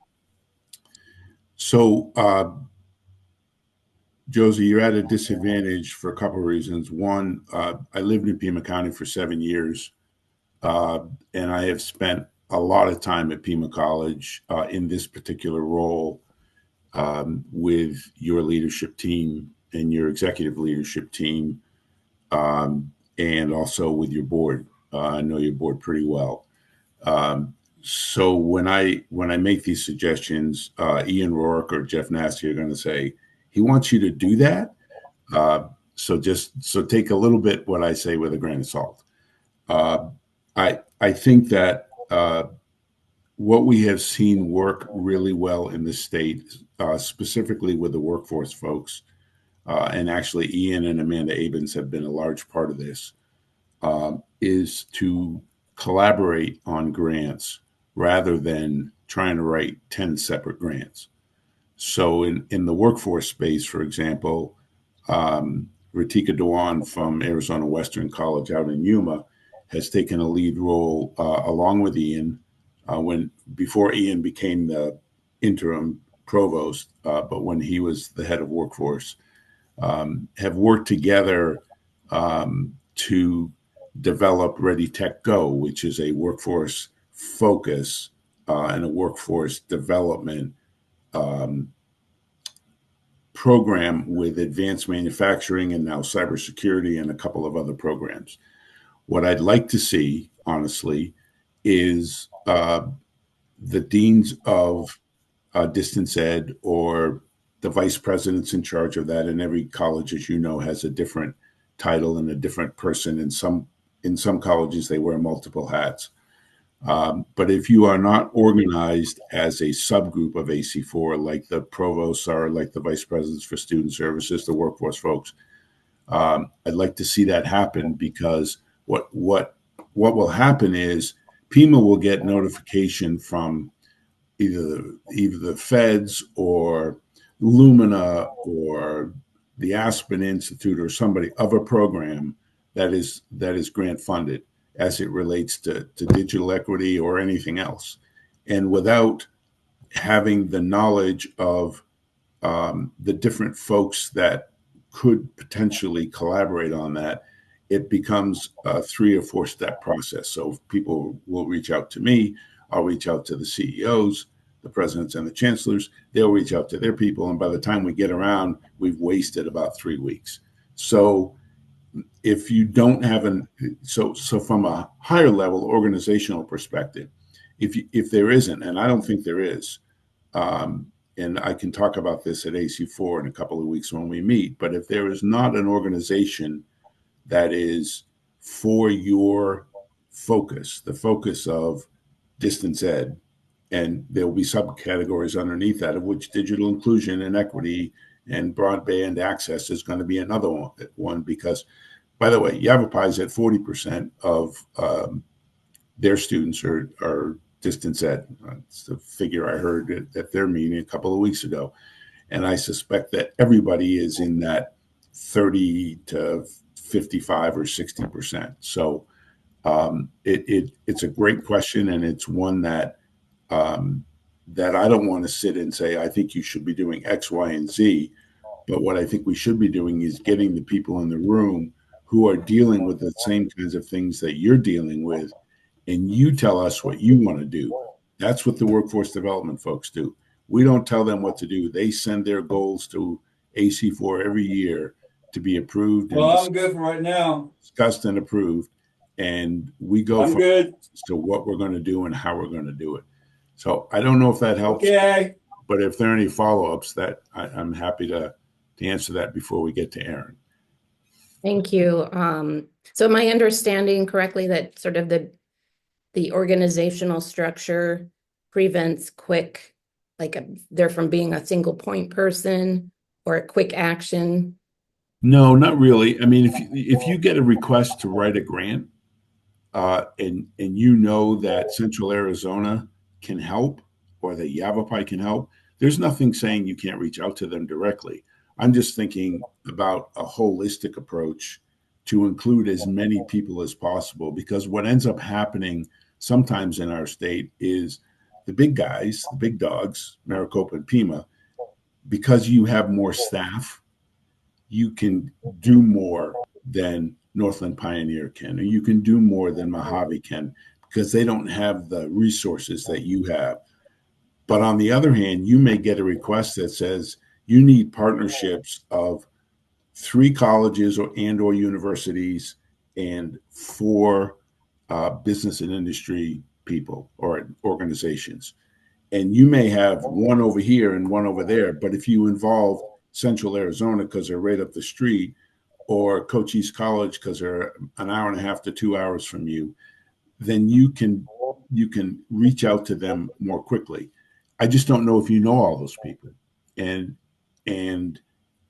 So, Josie, you're at a disadvantage for a couple of reasons. One, I lived in Pima County for 7 years, and I have spent a lot of time at Pima College in this particular role with your leadership team and your executive leadership team, and also with your board. I know your board pretty well. So when I make these suggestions, Ian Rourke or Jeff Nasty are going to say, he wants you to do that. So take a little bit what I say with a grain of salt. I think that what we have seen work really well in the state, specifically with the workforce folks, and actually Ian and Amanda Abens have been a large part of this, is to collaborate on grants rather than trying to write 10 separate grants. So in the workforce space, for example, Ritika Dewan from Arizona Western College out in Yuma has taken a lead role along with Ian before Ian became the interim provost, but when he was the head of workforce, have worked together to develop Ready Tech Go, which is a workforce focus and a workforce development program with advanced manufacturing and now cybersecurity and a couple of other programs. What I'd like to see, honestly, is the deans of distance ed or the vice presidents in charge of that. And every college, as you know, has a different title and a different person. In some colleges, they wear multiple hats. But if you are not organized as a subgroup of AC4, like the provosts are, like the vice presidents for student services, the workforce folks, I'd like to see that happen, because what will happen is Pima will get notification from either the feds or Lumina or the Aspen Institute or somebody of a program that is grant funded as it relates to digital equity or anything else. And without having the knowledge of the different folks that could potentially collaborate on that, it becomes a 3 or 4 step process. So people will reach out to me, I'll reach out to the CEOs, the presidents and the chancellors, they'll reach out to their people. And by the time we get around, we've wasted about 3 weeks. So if you don't have so from a higher level organizational perspective, if there isn't, and I don't think there is, and I can talk about this at AC4 in a couple of weeks when we meet, but if there is not an organization that is for your focus, the focus of distance ed, and there will be subcategories underneath that, of which digital inclusion and equity and broadband access is going to be another one, because, by the way, Yavapai is at 40% of their students are distance ed. It's the figure I heard at their meeting a couple of weeks ago. And I suspect that everybody is in that 30 to 55 or 60%. So it's a great question, and it's one that that I don't want to sit and say, I think you should be doing X, Y, and Z. But what I think we should be doing is getting the people in the room who are dealing with the same kinds of things that you're dealing with, and you tell us what you want to do. That's what the workforce development folks do. We don't tell them what to do. They send their goals to AC4 every year to be approved. Well, I'm good for right now. Discussed and approved. And we go to what we're going to do and how we're going to do it. So I don't know if that helps. Okay. But if there are any follow-ups, that I'm happy to answer that before we get to Aaron. Thank you. So am I understanding correctly that sort of the organizational structure prevents quick, they're from being a single point person or a quick action? No, not really. I mean, if you get a request to write a grant, and you know that Central Arizona can help or that Yavapai can help, there's nothing saying you can't reach out to them directly. I'm just thinking about a holistic approach to include as many people as possible, because what ends up happening sometimes in our state is the big guys, the big dogs, Maricopa and Pima, because you have more staff, you can do more than Northland Pioneer can, or you can do more than Mojave can, because they don't have the resources that you have. But on the other hand, you may get a request that says you need partnerships of 3 colleges or universities and 4 business and industry people or organizations. And you may have one over here and one over there, but if you involve Central Arizona because they're right up the street, or Cochise College because they're an hour and a half to 2 hours from you, then you can reach out to them more quickly. I just don't know if you know all those people. And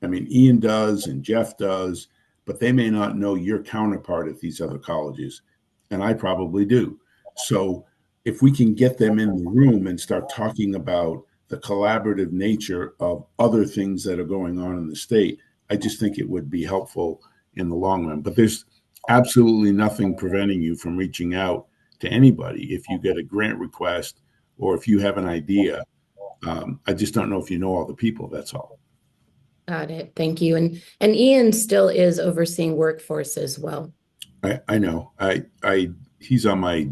I mean, Ian does and Jeff does, but they may not know your counterpart at these other colleges. And I probably do. So if we can get them in the room and start talking about the collaborative nature of other things that are going on in the state, I just think it would be helpful in the long run. But there's absolutely nothing preventing you from reaching out to anybody if you get a grant request or if you have an idea. I just don't know if you know all the people, that's all. Got it. Thank you. And Ian still is overseeing workforce as well. I know. He's on my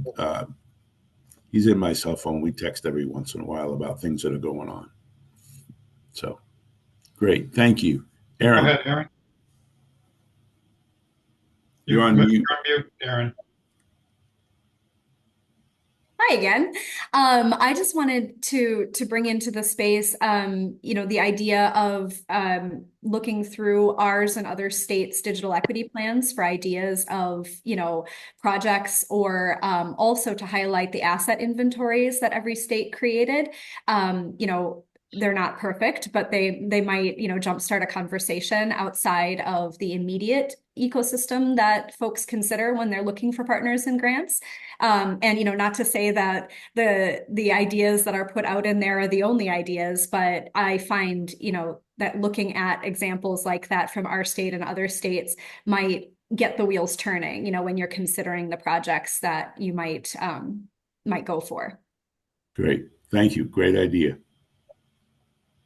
he's in my cell phone. We text every once in a while about things that are going on. So great. Thank you. Aaron. Go ahead, Aaron. You're on mute. Aaron. Hi again. I just wanted to bring into the space, the idea of looking through ours and other states' digital equity plans for ideas of, projects, or also to highlight the asset inventories that every state created. They're not perfect, but they might, jumpstart a conversation outside of the immediate ecosystem that folks consider when they're looking for partners and grants. And not to say that the ideas that are put out in there are the only ideas, but I find, that looking at examples like that from our state and other states might get the wheels turning, when you're considering the projects that you might go for. Great. Thank you. Great idea.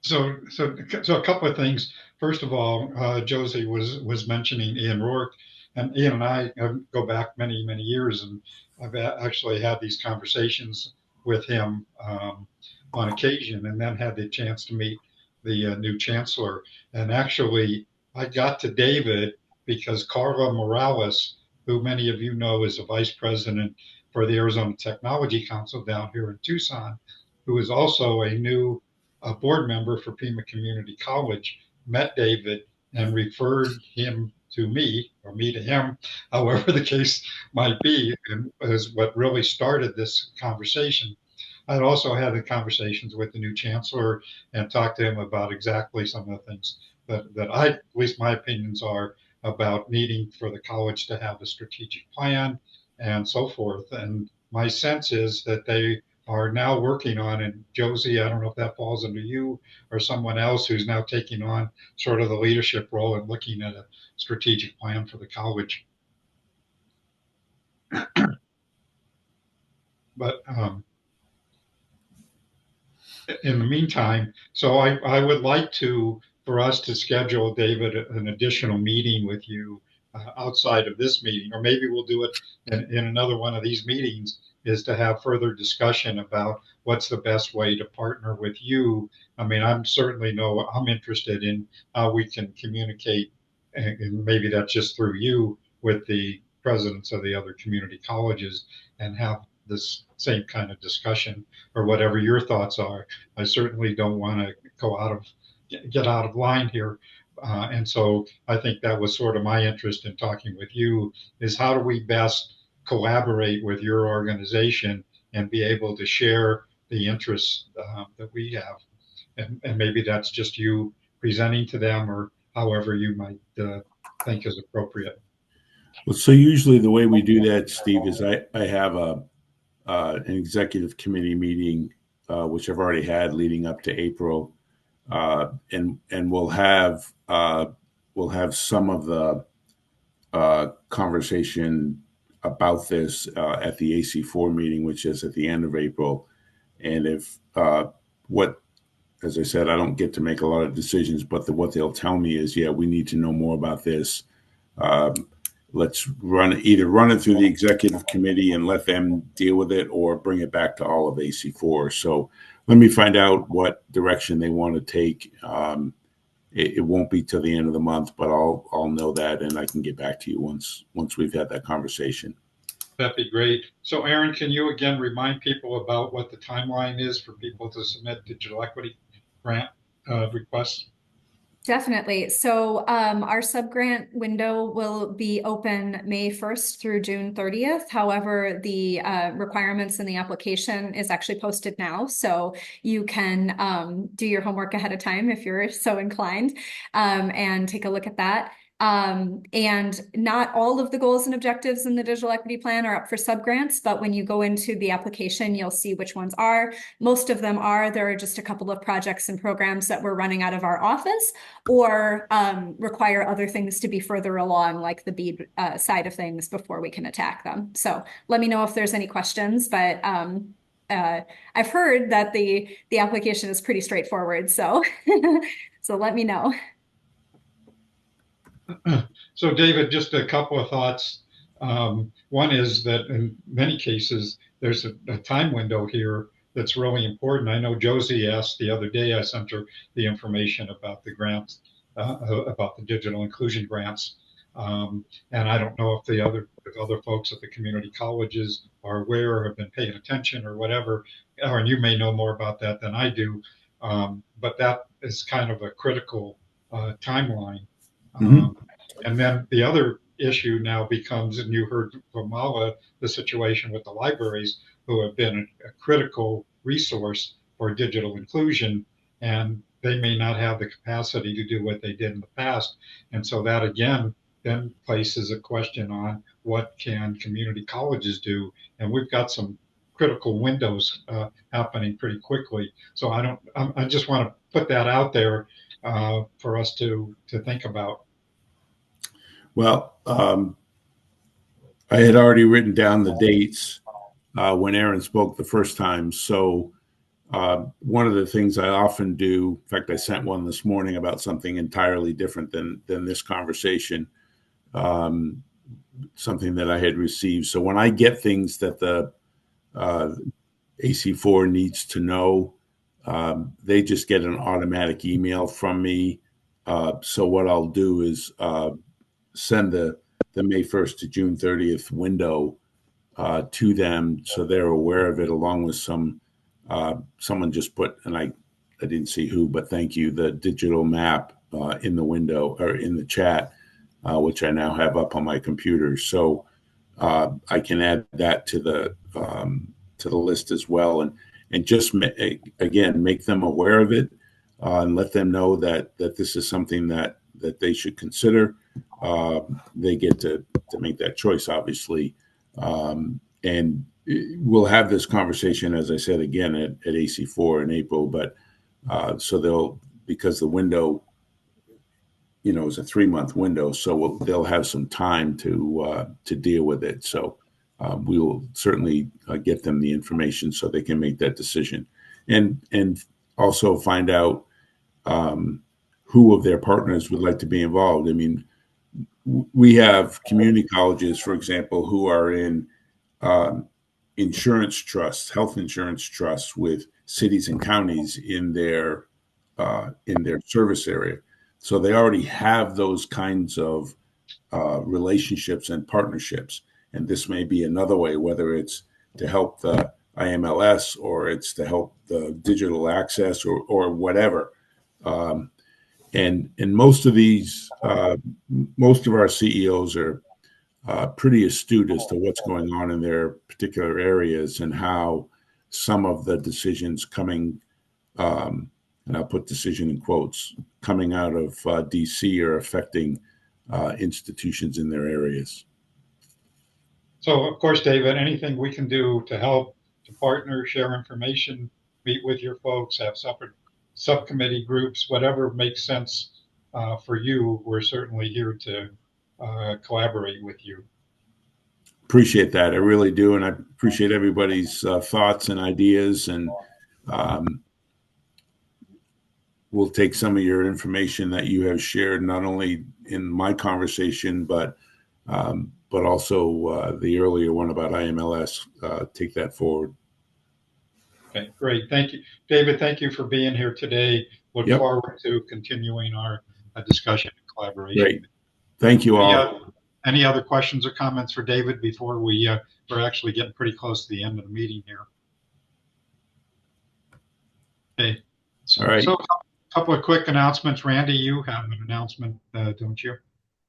So a couple of things. First of all, Josie was mentioning Ian Rourke, and Ian and I go back many years, and I've actually had these conversations with him on occasion, and then had the chance to meet the new chancellor. And actually, I got to David because Carla Morales, who many of you know is a vice president for the Arizona Technology Council down here in Tucson, who is also a new board member for Pima Community College, met David and referred him to me, or me to him, however the case might be, and is what really started this conversation. I'd also had the conversations with the new chancellor and talked to him about exactly some of the things that I, at least my opinions are about needing for the college to have a strategic plan and so forth. And my sense is that they are now working on, and Josie, I don't know if that falls under you or someone else who's now taking on sort of the leadership role and looking at a strategic plan for the college. But in the meantime, so I would like for us to schedule, David, an additional meeting with you outside of this meeting, or maybe we'll do it in another one of these meetings, is to have further discussion about what's the best way to partner with you. I mean, I'm interested in how we can communicate, and maybe that's just through you, with the presidents of the other community colleges, and have this same kind of discussion, or whatever your thoughts are. I certainly don't want to get out of line here. And so I think that was sort of my interest in talking with you, is how do we best collaborate with your organization and be able to share the interests that we have. And maybe that's just you presenting to them, or however you might think is appropriate. Well, so usually the way we do that, Steve, is I have an executive committee meeting, which I've already had leading up to April, and we'll have some of the conversation about this at the AC4 meeting, which is at the end of April. And if as I said, I don't get to make a lot of decisions, but what they'll tell me is, yeah, we need to know more about this. Let's either run it through the executive committee and let them deal with it, or bring it back to all of AC4. So let me find out what direction they want to take. It won't be till the end of the month, but I'll know that, and I can get back to you once we've had that conversation. That'd be great. So Aaron, can you again remind people about what the timeline is for people to submit digital equity grant requests? Definitely. So our subgrant window will be open May 1st through June 30th. However, the requirements in the application is actually posted now. So you can do your homework ahead of time if you're so inclined, and take a look at that. And not all of the goals and objectives in the digital equity plan are up for subgrants, but when you go into the application, you'll see which ones are. Most of them are. There are just a couple of projects and programs that we're running out of our office, or require other things to be further along, like the BEAD side of things, before we can attack them. So let me know if there's any questions, but I've heard that the application is pretty straightforward. So so let me know. So David, just a couple of thoughts. One is that in many cases, there's a time window here that's really important. I know Josie asked the other day, I sent her the information about the grants, about the digital inclusion grants. And I don't know if other folks at the community colleges are aware or have been paying attention or whatever, or you may know more about that than I do. But that is kind of a critical timeline. And then the other issue now becomes, and you heard from Mala, the situation with the libraries, who have been a critical resource for digital inclusion, and they may not have the capacity to do what they did in the past. And so that again then places a question on what can community colleges do, and we've got some critical windows happening pretty quickly. So I just want to put that out there for us to think about. Well, I had already written down the dates when Aaron spoke the first time. So one of the things I often do, in fact, I sent one this morning about something entirely different than this conversation, something that I had received. So when I get things that the AC4 needs to know, they just get an automatic email from me. So what I'll do is send the May 1st to June 30th window to them, so they're aware of it, along with someone just put, and I didn't see who, but thank you, the digital map in the window or in the chat, which I now have up on my computer. So I can add that to the list as well, and just again make them aware of it, and let them know that this is something that they should consider. They get to make that choice, obviously, and we'll have this conversation, as I said, again at AC4 in April. But so because the window, is a 3-month window, so they'll have some time to deal with it. So we will certainly get them the information so they can make that decision, and also find out who of their partners would like to be involved. I mean, we have community colleges, for example, who are in insurance trusts, health insurance trusts with cities and counties in their service area. So they already have those kinds of relationships and partnerships. And this may be another way, whether it's to help the IMLS or it's to help the digital access or whatever. And most of most of our CEOs are pretty astute as to what's going on in their particular areas and how some of the decisions coming, and I'll put decision in quotes, coming out of DC are affecting institutions in their areas. So, of course, David, anything we can do to help, to partner, share information, meet with your folks, have separate subcommittee groups, whatever makes sense for you, we're certainly here to collaborate with you. Appreciate that. I really do. And I appreciate everybody's thoughts and ideas. And we'll take some of your information that you have shared, not only in my conversation, but also the earlier one about IMLS, take that forward. Okay, great. Thank you, David. Thank you for being here today. Look forward to continuing our discussion and collaboration. Great. Thank you all. Any other questions or comments for David before we're actually getting pretty close to the end of the meeting here? Okay. All right. So a couple of quick announcements. Randy, you have an announcement, don't you?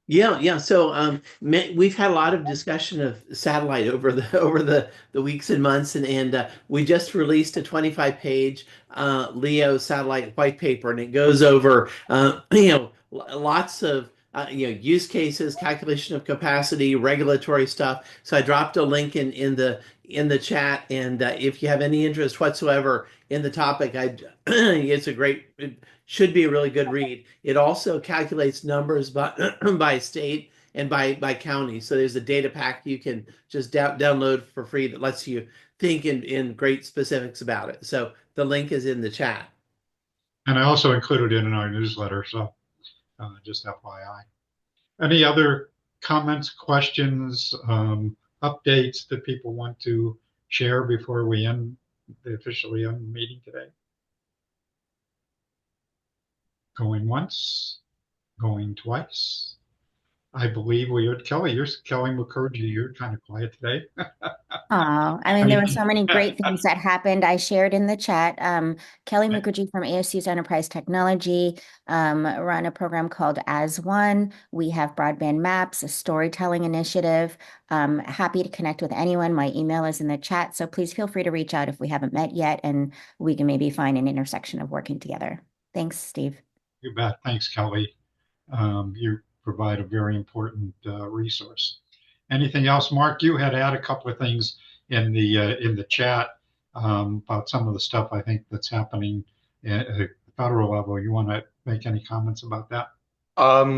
Yeah. So we've had a lot of discussion of satellite over the weeks and months, and we just released a 25-page LEO satellite white paper, and it goes over lots of use cases, calculation of capacity, regulatory stuff. So I dropped a link in the chat, and if you have any interest whatsoever in the topic, it should be a really good read. It also calculates numbers by state and by county. So there's a data pack you can just download for free that lets you think in great specifics about it. So the link is in the chat. And I also included it in our newsletter, so just FYI. Any other comments, questions, updates that people want to share before we officially end the meeting today? Going once, going twice. I believe we heard Kelly. You're Kelly Mukherjee. You're kind of quiet today. Oh, I mean, there were so many great things that happened. I shared in the chat. Kelly Mukherjee from ASU's Enterprise Technology run a program called As One. We have Broadband Maps, a storytelling initiative. Happy to connect with anyone. My email is in the chat, so please feel free to reach out if we haven't met yet, and we can maybe find an intersection of working together. Thanks, Steve. You bet. Thanks, Kelly. You provide a very important resource. Anything else, Mark? You had added a couple of things in the chat about some of the stuff I think that's happening at the federal level. You want to make any comments about that?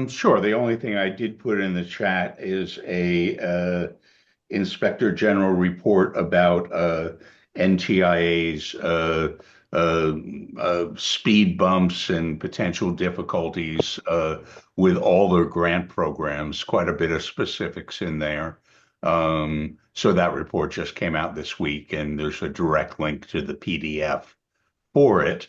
Sure. The only thing I did put in the chat is a Inspector General report about NTIA's speed bumps and potential difficulties with all their grant programs. Quite a bit of specifics in there. So that report just came out this week, and there's a direct link to the PDF for it.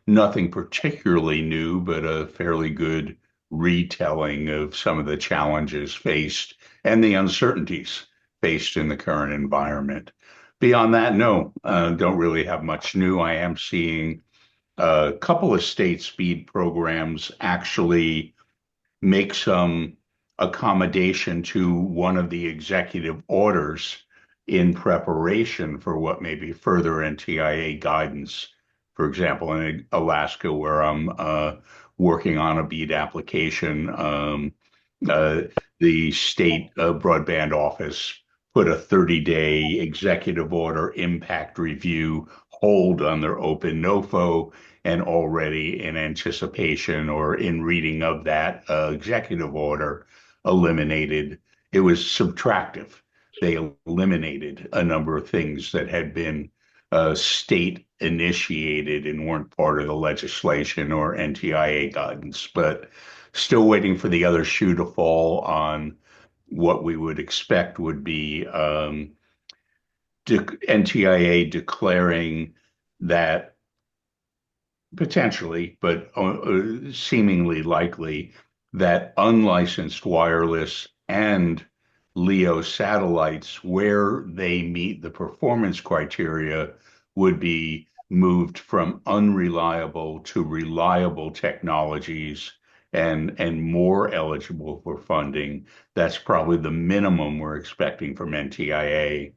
Nothing particularly new, but a fairly good retelling of some of the challenges faced and the uncertainties faced in the current environment. Beyond that, no, don't really have much new. I am seeing a couple of state speed programs actually make some accommodation to one of the executive orders in preparation for what may be further NTIA guidance. For example, in Alaska, where I'm working on a BEAD application, the state broadband office put a 30-day executive order impact review hold on their open NOFO, and already in anticipation or in reading of that executive order eliminated, it was subtractive. They eliminated a number of things that had been state initiated and weren't part of the legislation or NTIA guidance, but still waiting for the other shoe to fall on what we would expect would be NTIA declaring that potentially, but seemingly likely, that unlicensed wireless and LEO satellites, where they meet the performance criteria, would be moved from unreliable to reliable technologies and more eligible for funding. That's probably the minimum we're expecting from NTIA.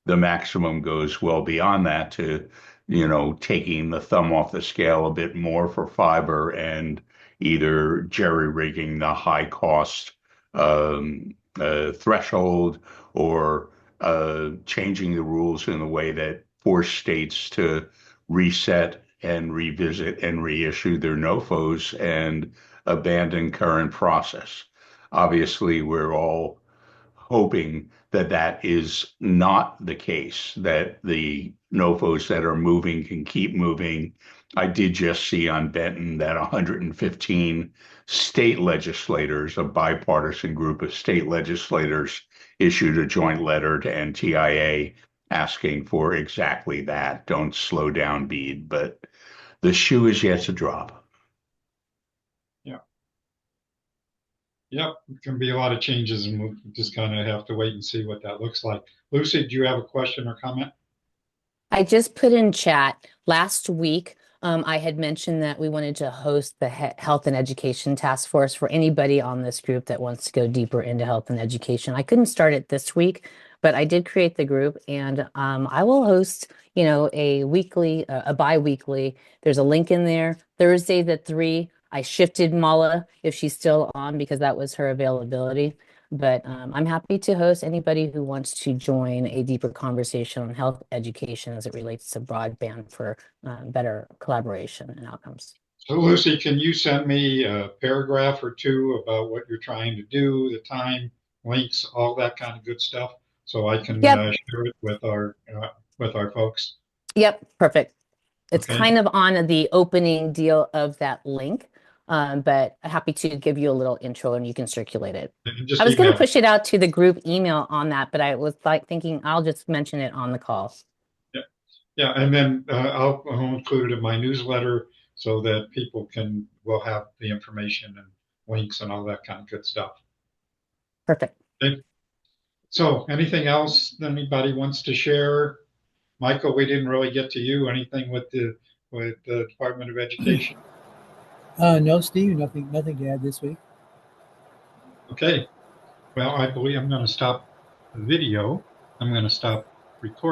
The maximum goes well beyond that to, taking the thumb off the scale a bit more for fiber and either jerry-rigging the high cost threshold or changing the rules in a way that force states to reset and revisit and reissue their NOFOs and abandon current process. Obviously, we're all hoping that that is not the case, that the NOFOs that are moving can keep moving. I did just see on Benton that 115 state legislators, a bipartisan group of state legislators, issued a joint letter to NTIA asking for exactly that. Don't slow down BEAD, but the shoe is yet to drop. Yep, it can be a lot of changes, and we'll just kind of have to wait and see what that looks like. Lucy, do you have a question or comment? I just put in chat last week. I had mentioned that we wanted to host the Health and Education Task Force for anybody on this group that wants to go deeper into health and education. I couldn't start it this week, but I did create the group, and I will host, a weekly, a bi-weekly. There's a link in there. Thursdays at 3. I shifted Mala if she's still on because that was her availability. But I'm happy to host anybody who wants to join a deeper conversation on health education as it relates to broadband for better collaboration and outcomes. So Lucy, can you send me a paragraph or two about what you're trying to do, the time, links, all that kind of good stuff, so I can share it with our folks? Yep, perfect. It's Okay. kind of on the opening deal of that link. But happy to give you a little intro and you can circulate it. I was going to push it out to the group email on that, but I was thinking I'll just mention it on the call. Yeah, and then I'll include it in my newsletter so that people will have the information links and all that kind of good stuff. Perfect. Okay. So anything else anybody wants to share? Michael, we didn't really get to you. Anything with the Department of Education? No, Steve, nothing to add this week. Okay. Well, I believe I'm going to stop the video. I'm going to stop recording.